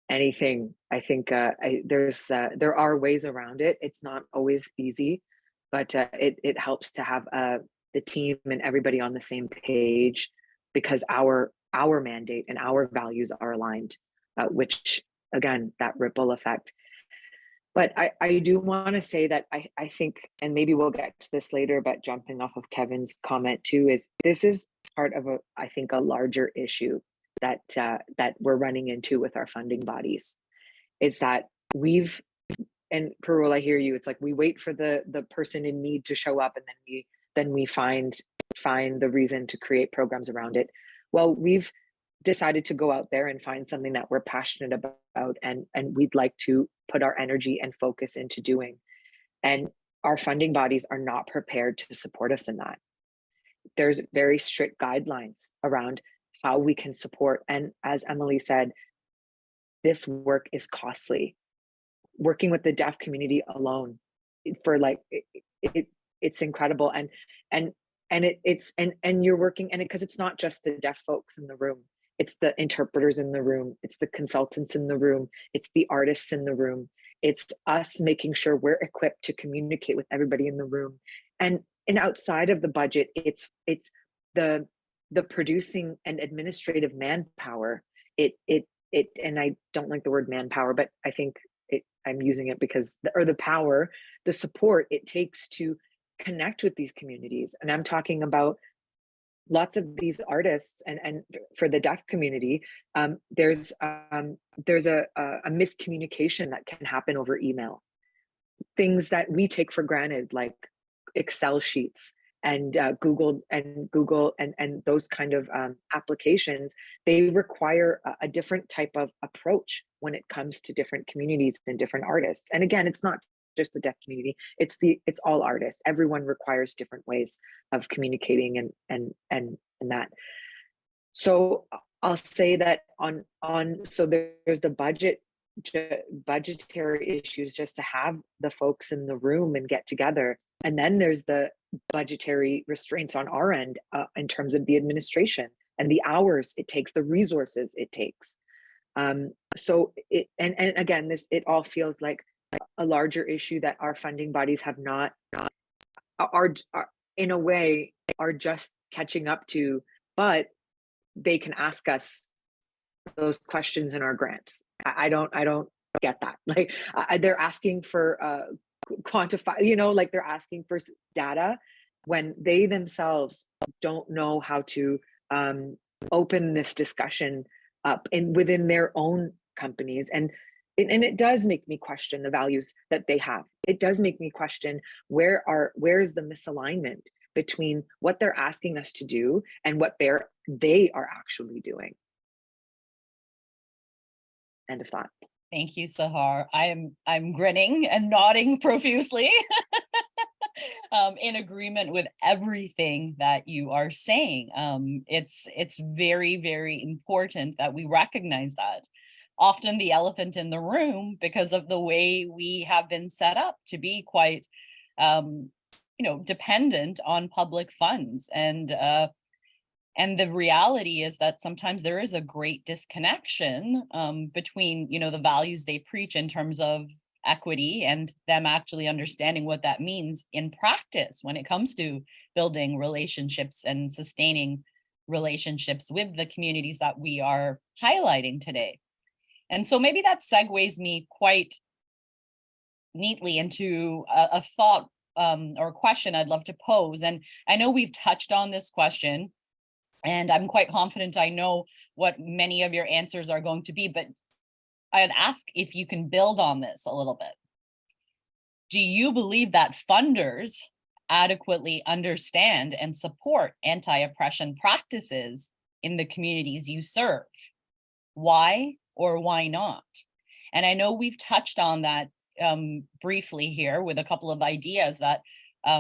anything. I think there are ways around it. It's not always easy, but it helps to have the team and everybody on the same page, because our mandate and our values are aligned, which, again, that ripple effect. But I do want to say that I think, and maybe we'll get to this later, but jumping off of Kevin's comment too, is this is part of I think a larger issue that we're running into with our funding bodies, is that and Parul, I hear you, it's like we wait for the person in need to show up, and then we find the reason to create programs around it. Well, we've decided to go out there and find something that we're passionate about and we'd like to put our energy and focus into doing. And our funding bodies are not prepared to support us in that. There's very strict guidelines around how we can support. And as Emily said, this work is costly. Working with the deaf community alone for it's incredible. And and you're working, and because it's not just the deaf folks in the room, it's the interpreters in the room, it's the consultants in the room, it's the artists in the room, it's us making sure we're equipped to communicate with everybody in the room. And outside of the budget, it's the producing and administrative manpower. And I don't like the word manpower, but I think I'm using it because the power, the support it takes to connect with these communities. And I'm talking about lots of these artists, and for the deaf community, there's a miscommunication that can happen over email. Things that we take for granted, like Excel sheets and Google and those kind of applications, they require a different type of approach when it comes to different communities and different artists. And again, it's not just the deaf community, it's all artists. Everyone requires different ways of communicating and that. So I'll say that so there's the budgetary issues, just to have the folks in the room and get together. And then there's the budgetary restraints on our end in terms of the administration and the hours it takes, the resources it takes. So again, it all feels like a larger issue that our funding bodies have not are in a way are just catching up to, but they can ask us those questions in our grants. I don't get that. Like they're asking for quantify, like they're asking for data when they themselves don't know how to open this discussion up within their own companies. And it does make me question the values that they have. It does make me question where's the misalignment between what they're asking us to do and what they are actually doing. End of thought. Thank you, Sehar. I'm grinning and nodding profusely in agreement with everything that you are saying. It's very, very important that we recognize that. Often the elephant in the room, because of the way we have been set up to be quite, dependent on public funds. And the reality is that sometimes there is a great disconnection between, the values they preach in terms of equity and them actually understanding what that means in practice when it comes to building relationships and sustaining relationships with the communities that we are highlighting today. And so maybe that segues me quite neatly into a thought or question I'd love to pose. And I know we've touched on this question, and I'm quite confident I know what many of your answers are going to be, but I'd ask if you can build on this a little bit. Do you believe that funders adequately understand and support anti-oppression practices in the communities you serve? Why or why not? And I know we've touched on that briefly here with a couple of ideas that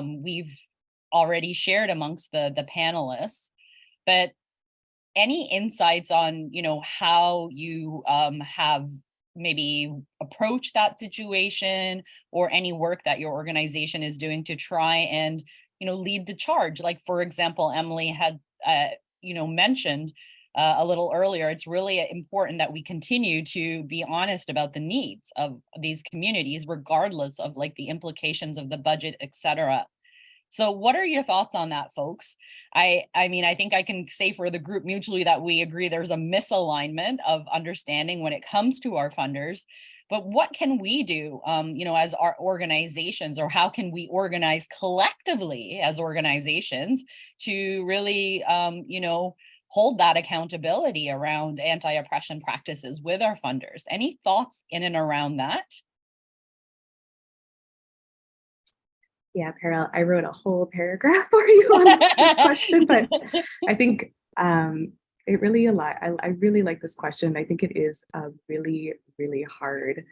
we've already shared amongst the panelists. But any insights on, how you have maybe approached that situation, or any work that your organization is doing to try and, lead the charge? Like, for example, Emily had, mentioned a little earlier, it's really important that we continue to be honest about the needs of these communities, regardless of like the implications of the budget, etc. So what are your thoughts on that, folks? I mean, I think I can say for the group mutually that we agree there's a misalignment of understanding when it comes to our funders. But what can we do, as our organizations, or how can we organize collectively as organizations to really, hold that accountability around anti-oppression practices with our funders? Any thoughts in and around that? Yeah, Peril, I wrote a whole paragraph for you on this question, but I think it really I really like this question. I think it is a really, really hard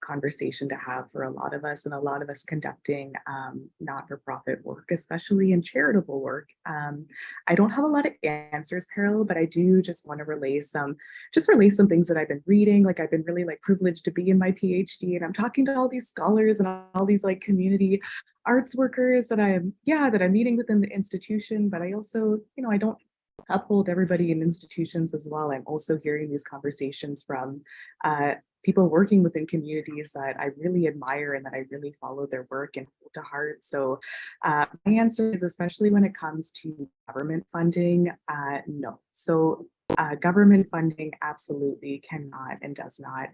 conversation to have for a lot of us, and a lot of us conducting not-for-profit work, especially in charitable work. I don't have a lot of answers, Peril, but I do just want to relay some things that I've been reading. Like, I've been really like privileged to be in my PhD, and I'm talking to all these scholars and all these like community arts workers that I'm meeting within the institution. But I also, I don't uphold everybody in institutions as well. I'm also hearing these conversations from people working within communities that I really admire and that I really follow their work and hold to heart. So my answer is, especially when it comes to government funding, no. So government funding absolutely cannot and does not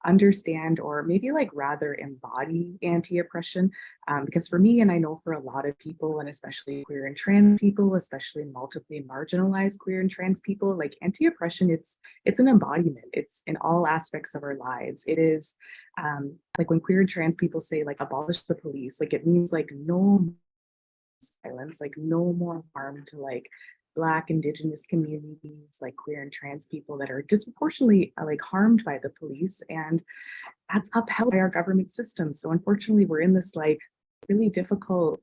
understand, or maybe like rather embody, anti-oppression. Because for me, and I know for a lot of people, and especially queer and trans people, especially multiply marginalized queer and trans people, like anti-oppression, it's an embodiment. It's in all aspects of our lives. It is like when queer and trans people say like abolish the police, like it means like no violence, like no more harm to like Black, Indigenous communities, like queer and trans people that are disproportionately like harmed by the police, and that's upheld by our government system. So unfortunately, we're in this like really difficult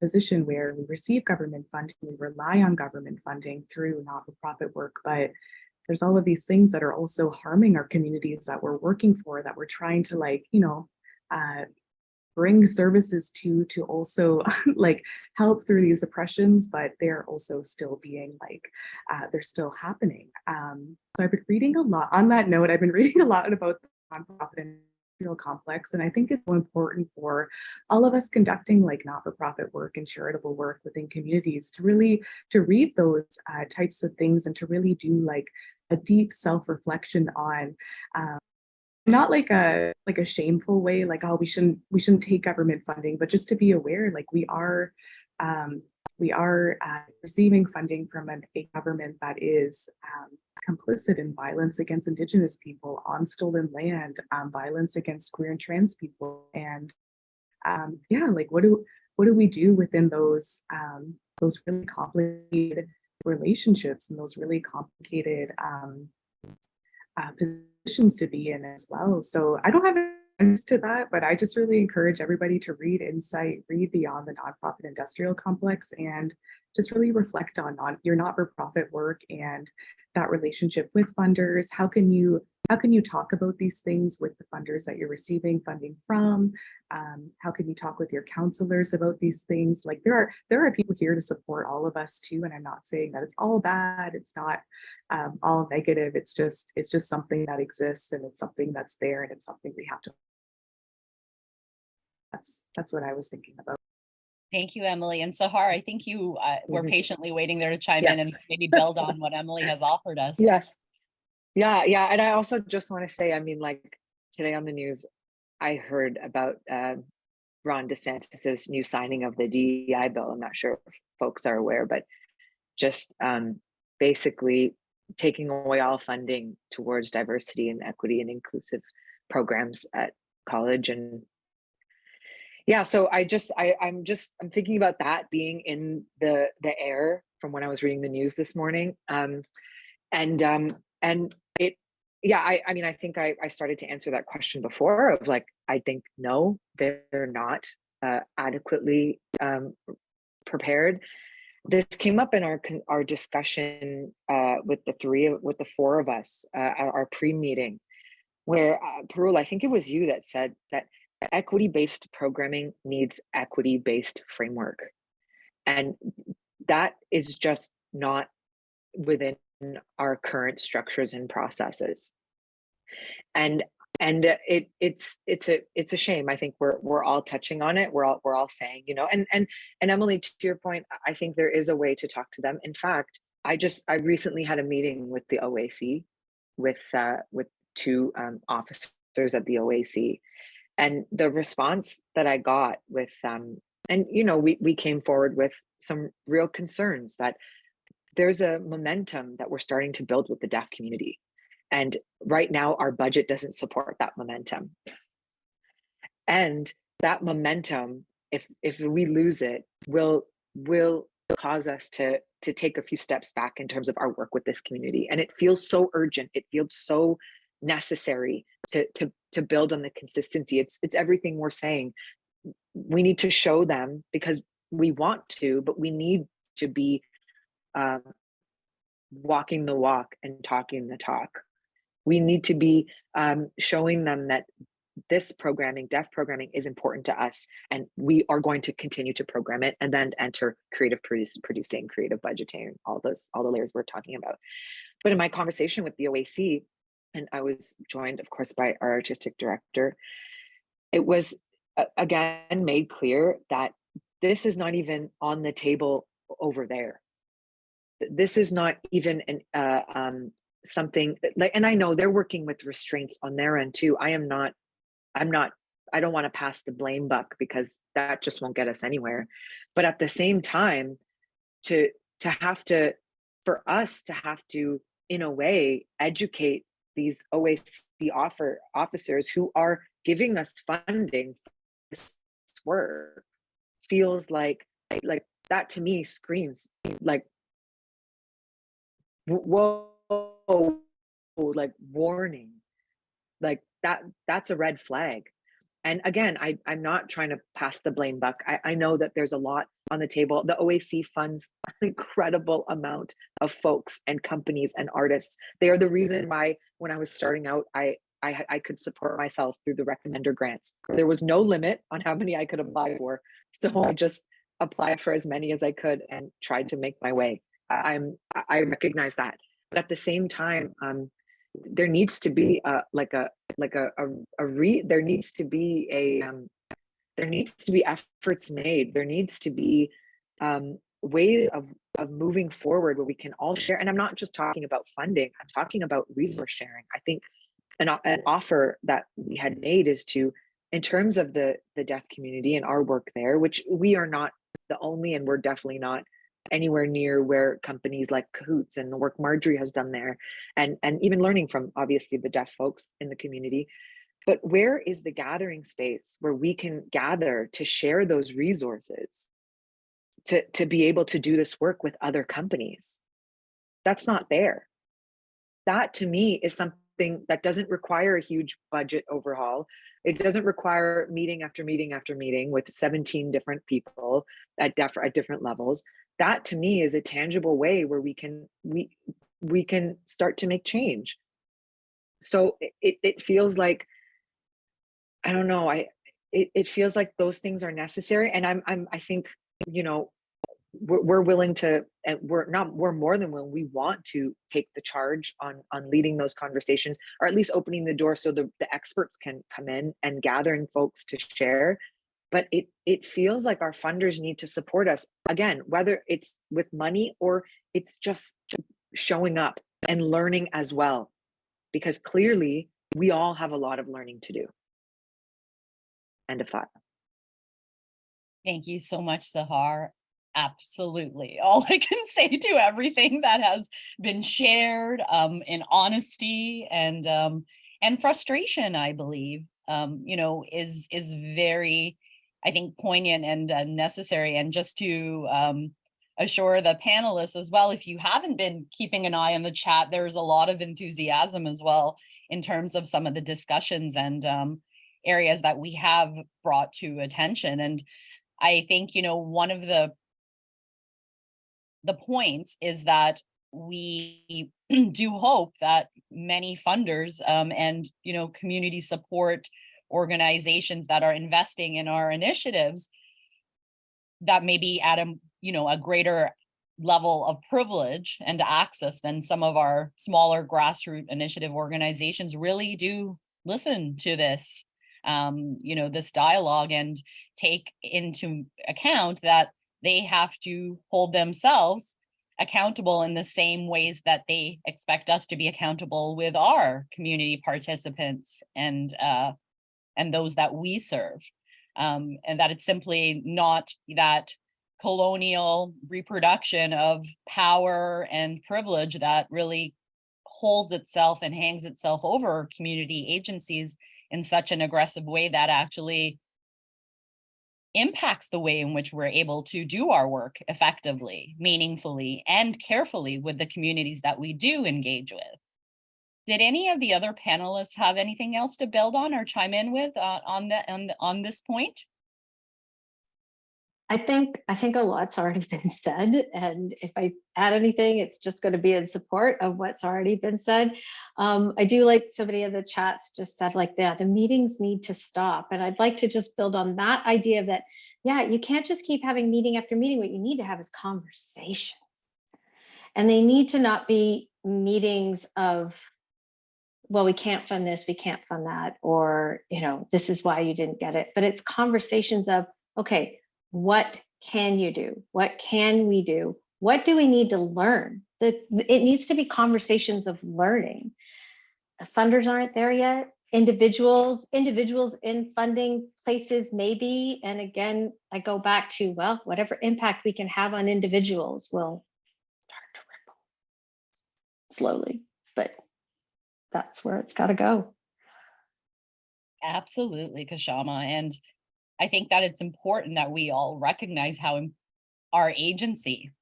position where we receive government funding, we rely on government funding through not-for-profit work, but there's all of these things that are also harming our communities that we're working for, that we're trying to like, bring services to also like help through these oppressions, but they're also still being like, they're still happening. So I've been reading a lot, on that note, I've been reading a lot about the nonprofit industrial complex, and I think it's so important for all of us conducting like not-for-profit work and charitable work within communities to really, to read those types of things and to really do like a deep self-reflection on not like a shameful way, like, oh, we shouldn't take government funding, but just to be aware, like we are receiving funding from a government that is complicit in violence against Indigenous people on stolen land, violence against queer and trans people, and like what do we do within those really complicated relationships and those really complicated positions to be in as well. So I don't have answers to that, but I just really encourage everybody to read Insight, read Beyond the Nonprofit Industrial Complex, and just really reflect on your not-for-profit work and that relationship with funders. How can you talk about these things with the funders that you're receiving funding from? How can you talk with your counselors about these things? Like there are people here to support all of us too, and I'm not saying that it's all bad. It's not all negative. It's just something that exists, and it's something that's there, and it's something we have to. That's what I was thinking about. Thank you, Emily. And Sehar, I think you were patiently waiting there to chime in Yes. and maybe build on what Emily has offered us. Yes. Yeah. And I also just want to say, I mean, like today on the news, I heard about Ron DeSantis's new signing of the DEI bill. I'm not sure if folks are aware, but just basically taking away all funding towards diversity and equity and inclusive programs at college. And yeah, so I'm thinking about that being in the air from when I was reading the news this morning. And it, yeah, I mean, I think I started to answer that question before of like, I think, no, they're not adequately prepared. This came up in our discussion with the four of us at our pre-meeting, where Parul, I think it was you that said that equity-based programming needs equity-based framework, and that is just not within our current structures and processes. And it's a shame. I think we're all touching on it. We're all saying, you know, and Emily, to your point, I think there is a way to talk to them. In fact, I recently had a meeting with the OAC, with two officers at the OAC, and the response that I got with and you know, we came forward with some real concerns that there's a momentum that we're starting to build with the deaf community. And right now, our budget doesn't support that momentum. And that momentum, if we lose it, will cause us to take a few steps back in terms of our work with this community. And it feels so urgent. It feels so necessary to to build on the consistency. It's everything we're saying. We need to show them because we want to, but we need to be walking the walk and talking the talk. We need to be showing them that this programming, deaf programming, is important to us, and we are going to continue to program it, and then enter creative producing, creative budgeting, all the layers we're talking about. But in my conversation with the OAC, and I was joined, of course, by our artistic director, it was again made clear that this is not even on the table over there. This is not even an something like, and I know they're working with restraints on their end too. I don't want to pass the blame buck, because that just won't get us anywhere. But at the same time, for us to have to, in a way, educate these OAC officers who are giving us funding for this work, feels like that to me screams like, whoa, like warning, like that's a red flag. And again, I'm not trying to pass the blame buck. I know that there's a lot on the table. The OAC funds an incredible amount of folks and companies and artists. They are the reason why, when I was starting out, I could support myself through the recommender grants. There was no limit on how many I could apply for. So I just applied for as many as I could and tried to make my way. I recognize that. But at the same time, there needs to be there needs to be efforts made. There needs to be ways of moving forward where we can all share. And I'm not just talking about funding, I'm talking about resource sharing. I think an offer that we had made is to, in terms of the deaf community and our work there, which we are not the only, and we're definitely not anywhere near where companies like Cahoots and the work Marjorie has done there, and even learning from obviously the deaf folks in the community. But where is the gathering space where we can gather to share those resources to be able to do this work with other companies? That's not there. That to me is something that doesn't require a huge budget overhaul. It doesn't require meeting after meeting after meeting with 17 different people at different levels. That to me is a tangible way where we can start to make change. So it feels like, I don't know, it feels like those things are necessary. And I think, you know, we're willing to, and we're more than willing, we want to take the charge on leading those conversations, or at least opening the door so the experts can come in and gathering folks to share. But it feels like our funders need to support us, again, whether it's with money or it's just showing up and learning as well, because clearly we all have a lot of learning to do. End of thought. Thank you so much, Sehar. Absolutely. All I can say to everything that has been shared, in honesty and frustration, I believe, you know, is very, I think, poignant and necessary. And just to assure the panelists as well, if you haven't been keeping an eye on the chat, there's a lot of enthusiasm as well in terms of some of the discussions and areas that we have brought to attention. And I think, you know, one of the points is that we do hope that many funders and, you know, community support organizations that are investing in our initiatives that may be at a, you know, a greater level of privilege and access than some of our smaller grassroots initiative organizations really do listen to this, you know, this dialogue and take into account that they have to hold themselves accountable in the same ways that they expect us to be accountable with our community participants and those that we serve, and that it's simply not that colonial reproduction of power and privilege that really holds itself and hangs itself over community agencies in such an aggressive way that actually impacts the way in which we're able to do our work effectively, meaningfully, and carefully with the communities that we do engage with. Did any of the other panelists have anything else to build on or chime in with on this point? I think a lot's already been said, and if I add anything, it's just going to be in support of what's already been said. I do like somebody in the chats just said like that the meetings need to stop, and I'd like to just build on that idea of that. Yeah, you can't just keep having meeting after meeting. What you need to have is conversation, and they need to not be meetings of, well, we can't fund this, we can't fund that, or, you know, this is why you didn't get it. But it's conversations of, okay, what can you do? What can we do? What do we need to learn? It needs to be conversations of learning. The funders aren't there yet. Individuals in funding places maybe. And again, I go back to, well, whatever impact we can have on individuals will start to ripple slowly, but that's where it's got to go. Absolutely, Kshama. And I think that it's important that we all recognize how our agency,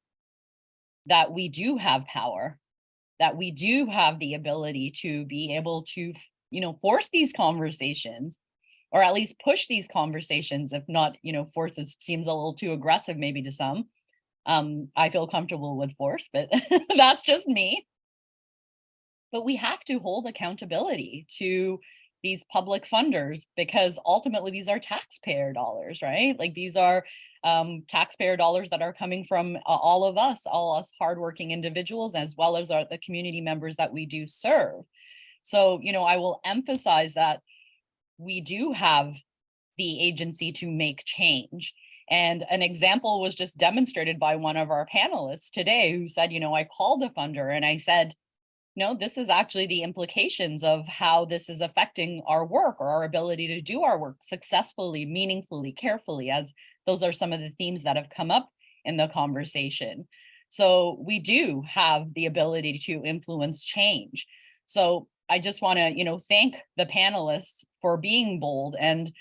that we do have power, that we do have the ability to be able to, you know, force these conversations, or at least push these conversations, if not, you know, forces seems a little too aggressive maybe to some. I feel comfortable with force, but that's just me. But we have to hold accountability to these public funders, because ultimately these are taxpayer dollars, right? Like these are taxpayer dollars that are coming from all us hardworking individuals, as well as the community members that we do serve. So, you know, I will emphasize that we do have the agency to make change. And an example was just demonstrated by one of our panelists today, who said, you know, I called a funder and I said, no, this is actually the implications of how this is affecting our work, or our ability to do our work successfully, meaningfully, carefully, as those are some of the themes that have come up in the conversation. So we do have the ability to influence change. So I just want to, you know, thank the panelists for being bold and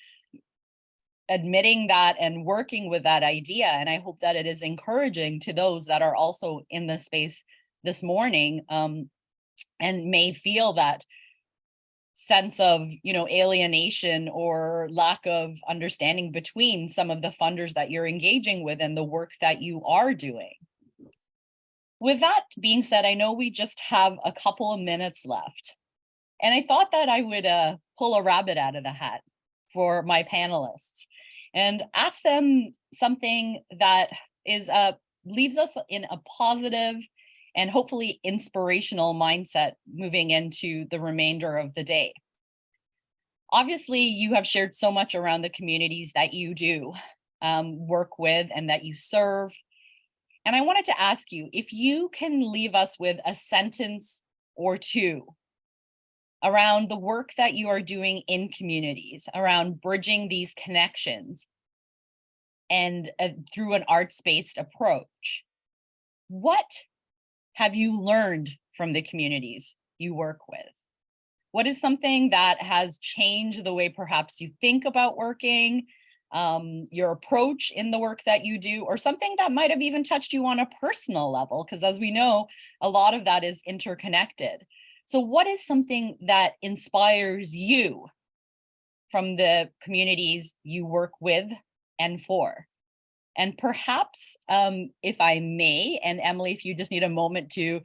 admitting that and working with that idea. And I hope that it is encouraging to those that are also in the space this morning, and may feel that sense of, you know, alienation or lack of understanding between some of the funders that you're engaging with and the work that you are doing. With that being said, I know we just have a couple of minutes left, and I thought that I would pull a rabbit out of the hat for my panelists and ask them something that is leaves us in a positive and hopefully inspirational mindset moving into the remainder of the day. Obviously, you have shared so much around the communities that you do work with and that you serve. And I wanted to ask you if you can leave us with a sentence or two around the work that you are doing in communities, around bridging these connections and through an arts-based approach. What have you learned from the communities you work with? What is something that has changed the way perhaps you think about working, your approach in the work that you do, or something that might have even touched you on a personal level? Because as we know, a lot of that is interconnected. So what is something that inspires you from the communities you work with and for? And perhaps, if I may, and Emily, if you just need a moment to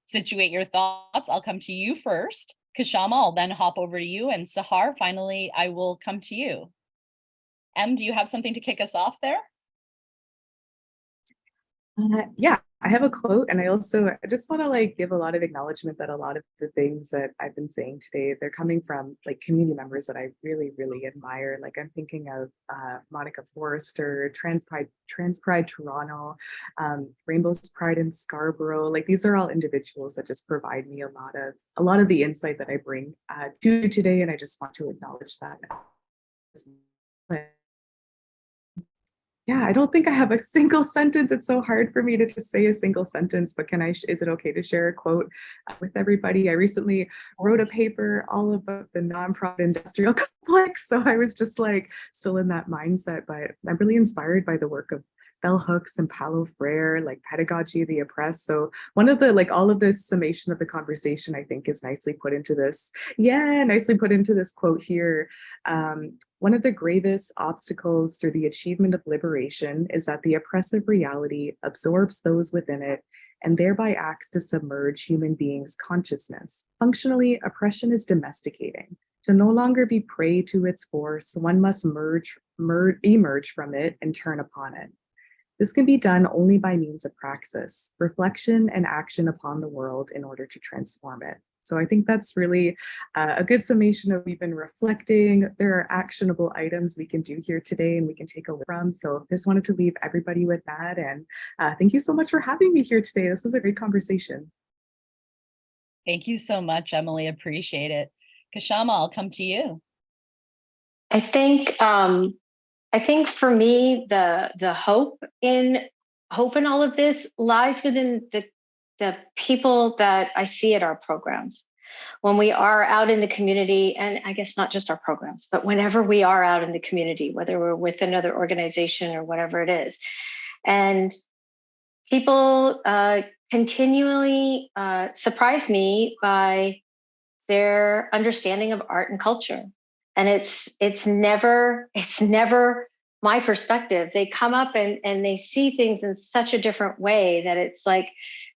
situate your thoughts, I'll come to you first. Kshama, I'll then hop over to you. And Sehar, finally, I will come to you. Em, do you have something to kick us off there? Yeah, I have a quote, and I just want to give a lot of acknowledgement that a lot of the things that I've been saying today, they're coming from community members that I really, really admire. I'm thinking of Monica Forrester, Trans Pride Toronto, Rainbow's Pride in Scarborough. These are all individuals that just provide me a lot of the insight that I bring to today, and I just want to acknowledge that. Yeah, I don't think I have a single sentence. It's so hard for me to just say a single sentence, but is it okay to share a quote with everybody? I recently wrote a paper all about the nonprofit industrial complex. So I was just like still in that mindset, but I'm really inspired by the work of bell hooks and Paulo Freire, like pedagogy of the oppressed. So one of the, like all of this summation of the conversation, I think is nicely put into this. Yeah, nicely put into this quote here. One of the gravest obstacles through the achievement of liberation is that the oppressive reality absorbs those within it and thereby acts to submerge human beings' consciousness. Functionally, oppression is domesticating. To no longer be prey to its force, one must emerge from it and turn upon it. This can be done only by means of praxis, reflection, and action upon the world in order to transform it. So I think that's really a good summation of we've been reflecting. There are actionable items we can do here today and we can take away from. So just wanted to leave everybody with that. And thank you so much for having me here today. This was a great conversation. Thank you so much, Emily. Appreciate it. Kshama, I'll come to you. I think for me, the hope in all of this lies within the people that I see at our programs. When we are out in the community, and I guess not just our programs, but whenever we are out in the community, whether we're with another organization or whatever it is, and people continually surprise me by their understanding of art and culture. And it's never my perspective. They come up and they see things in such a different way that it's like,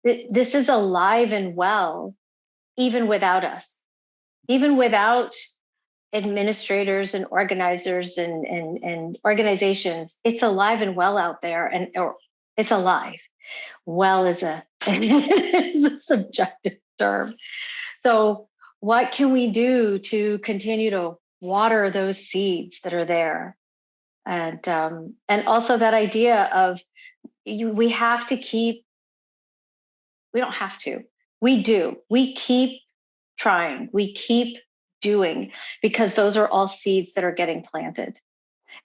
this is alive and well, even without us, even without administrators and organizers and organizations. It's alive and well out there, or it's alive. Well is is a subjective term. So what can we do to continue to water those seeds that are there? And also that idea of we have to keep, we don't have to, we do, we keep trying, we keep doing, because those are all seeds that are getting planted.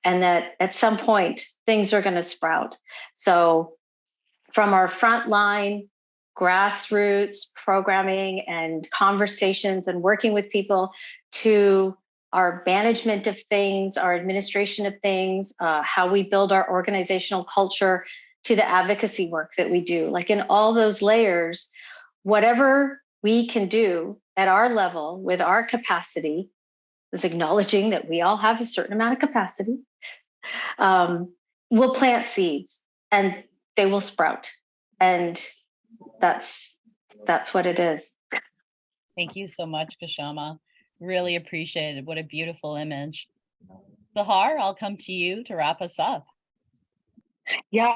And that at some point things are going to sprout. So from our frontline grassroots programming and conversations and working with people to our management of things, our administration of things, how we build our organizational culture, to the advocacy work that we do, like in all those layers, whatever we can do at our level with our capacity, is acknowledging that we all have a certain amount of capacity, we'll plant seeds and they will sprout. And that's what it is. Thank you so much, Kshama. Really appreciate it. What a beautiful image. Sehar, I'll come to you to wrap us up. Yeah,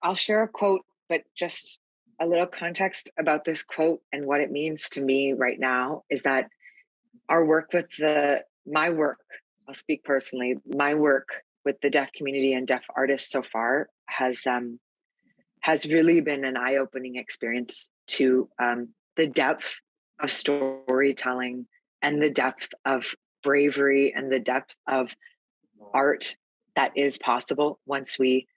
I'll share a quote, but just a little context about this quote and what it means to me right now is that our work with my work, I'll speak personally, my work with the deaf community and deaf artists so far has really been an eye-opening experience to the depth of storytelling and the depth of bravery and the depth of art that is possible once we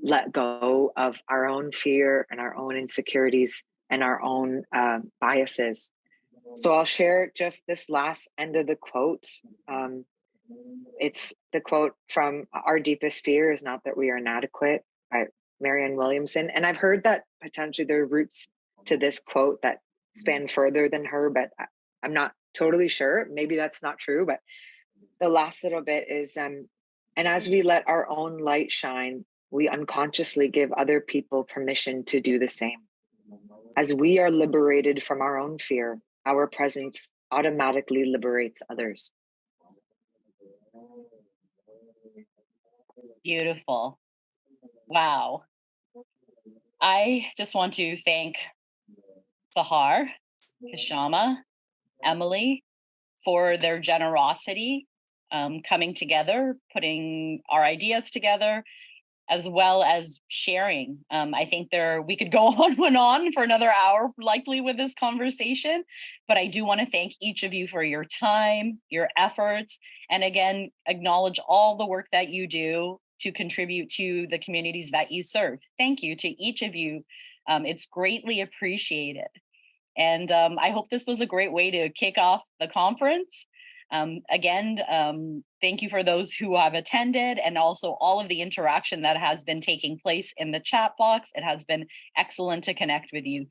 let go of our own fear and our own insecurities and our own biases. So I'll share just this last end of the quote. It's the quote from Our Deepest Fear is Not That We Are Inadequate by Marianne Williamson. And I've heard that potentially there are roots to this quote that span further than her, but I'm not totally sure. Maybe that's not true, but the last little bit is, and as we let our own light shine, we unconsciously give other people permission to do the same. As we are liberated from our own fear, our presence automatically liberates others. Beautiful. Wow. I just want to thank Sehar, Kshama, Emily for their generosity, coming together, putting our ideas together, as well as sharing. I think we could go on and on for another hour likely with this conversation, but I do want to thank each of you for your time, your efforts, and again, acknowledge all the work that you do to contribute to the communities that you serve. Thank you to each of you. It's greatly appreciated. And I hope this was a great way to kick off the conference. Again, thank you for those who have attended, and also all of the interaction that has been taking place in the chat box. It has been excellent to connect with you.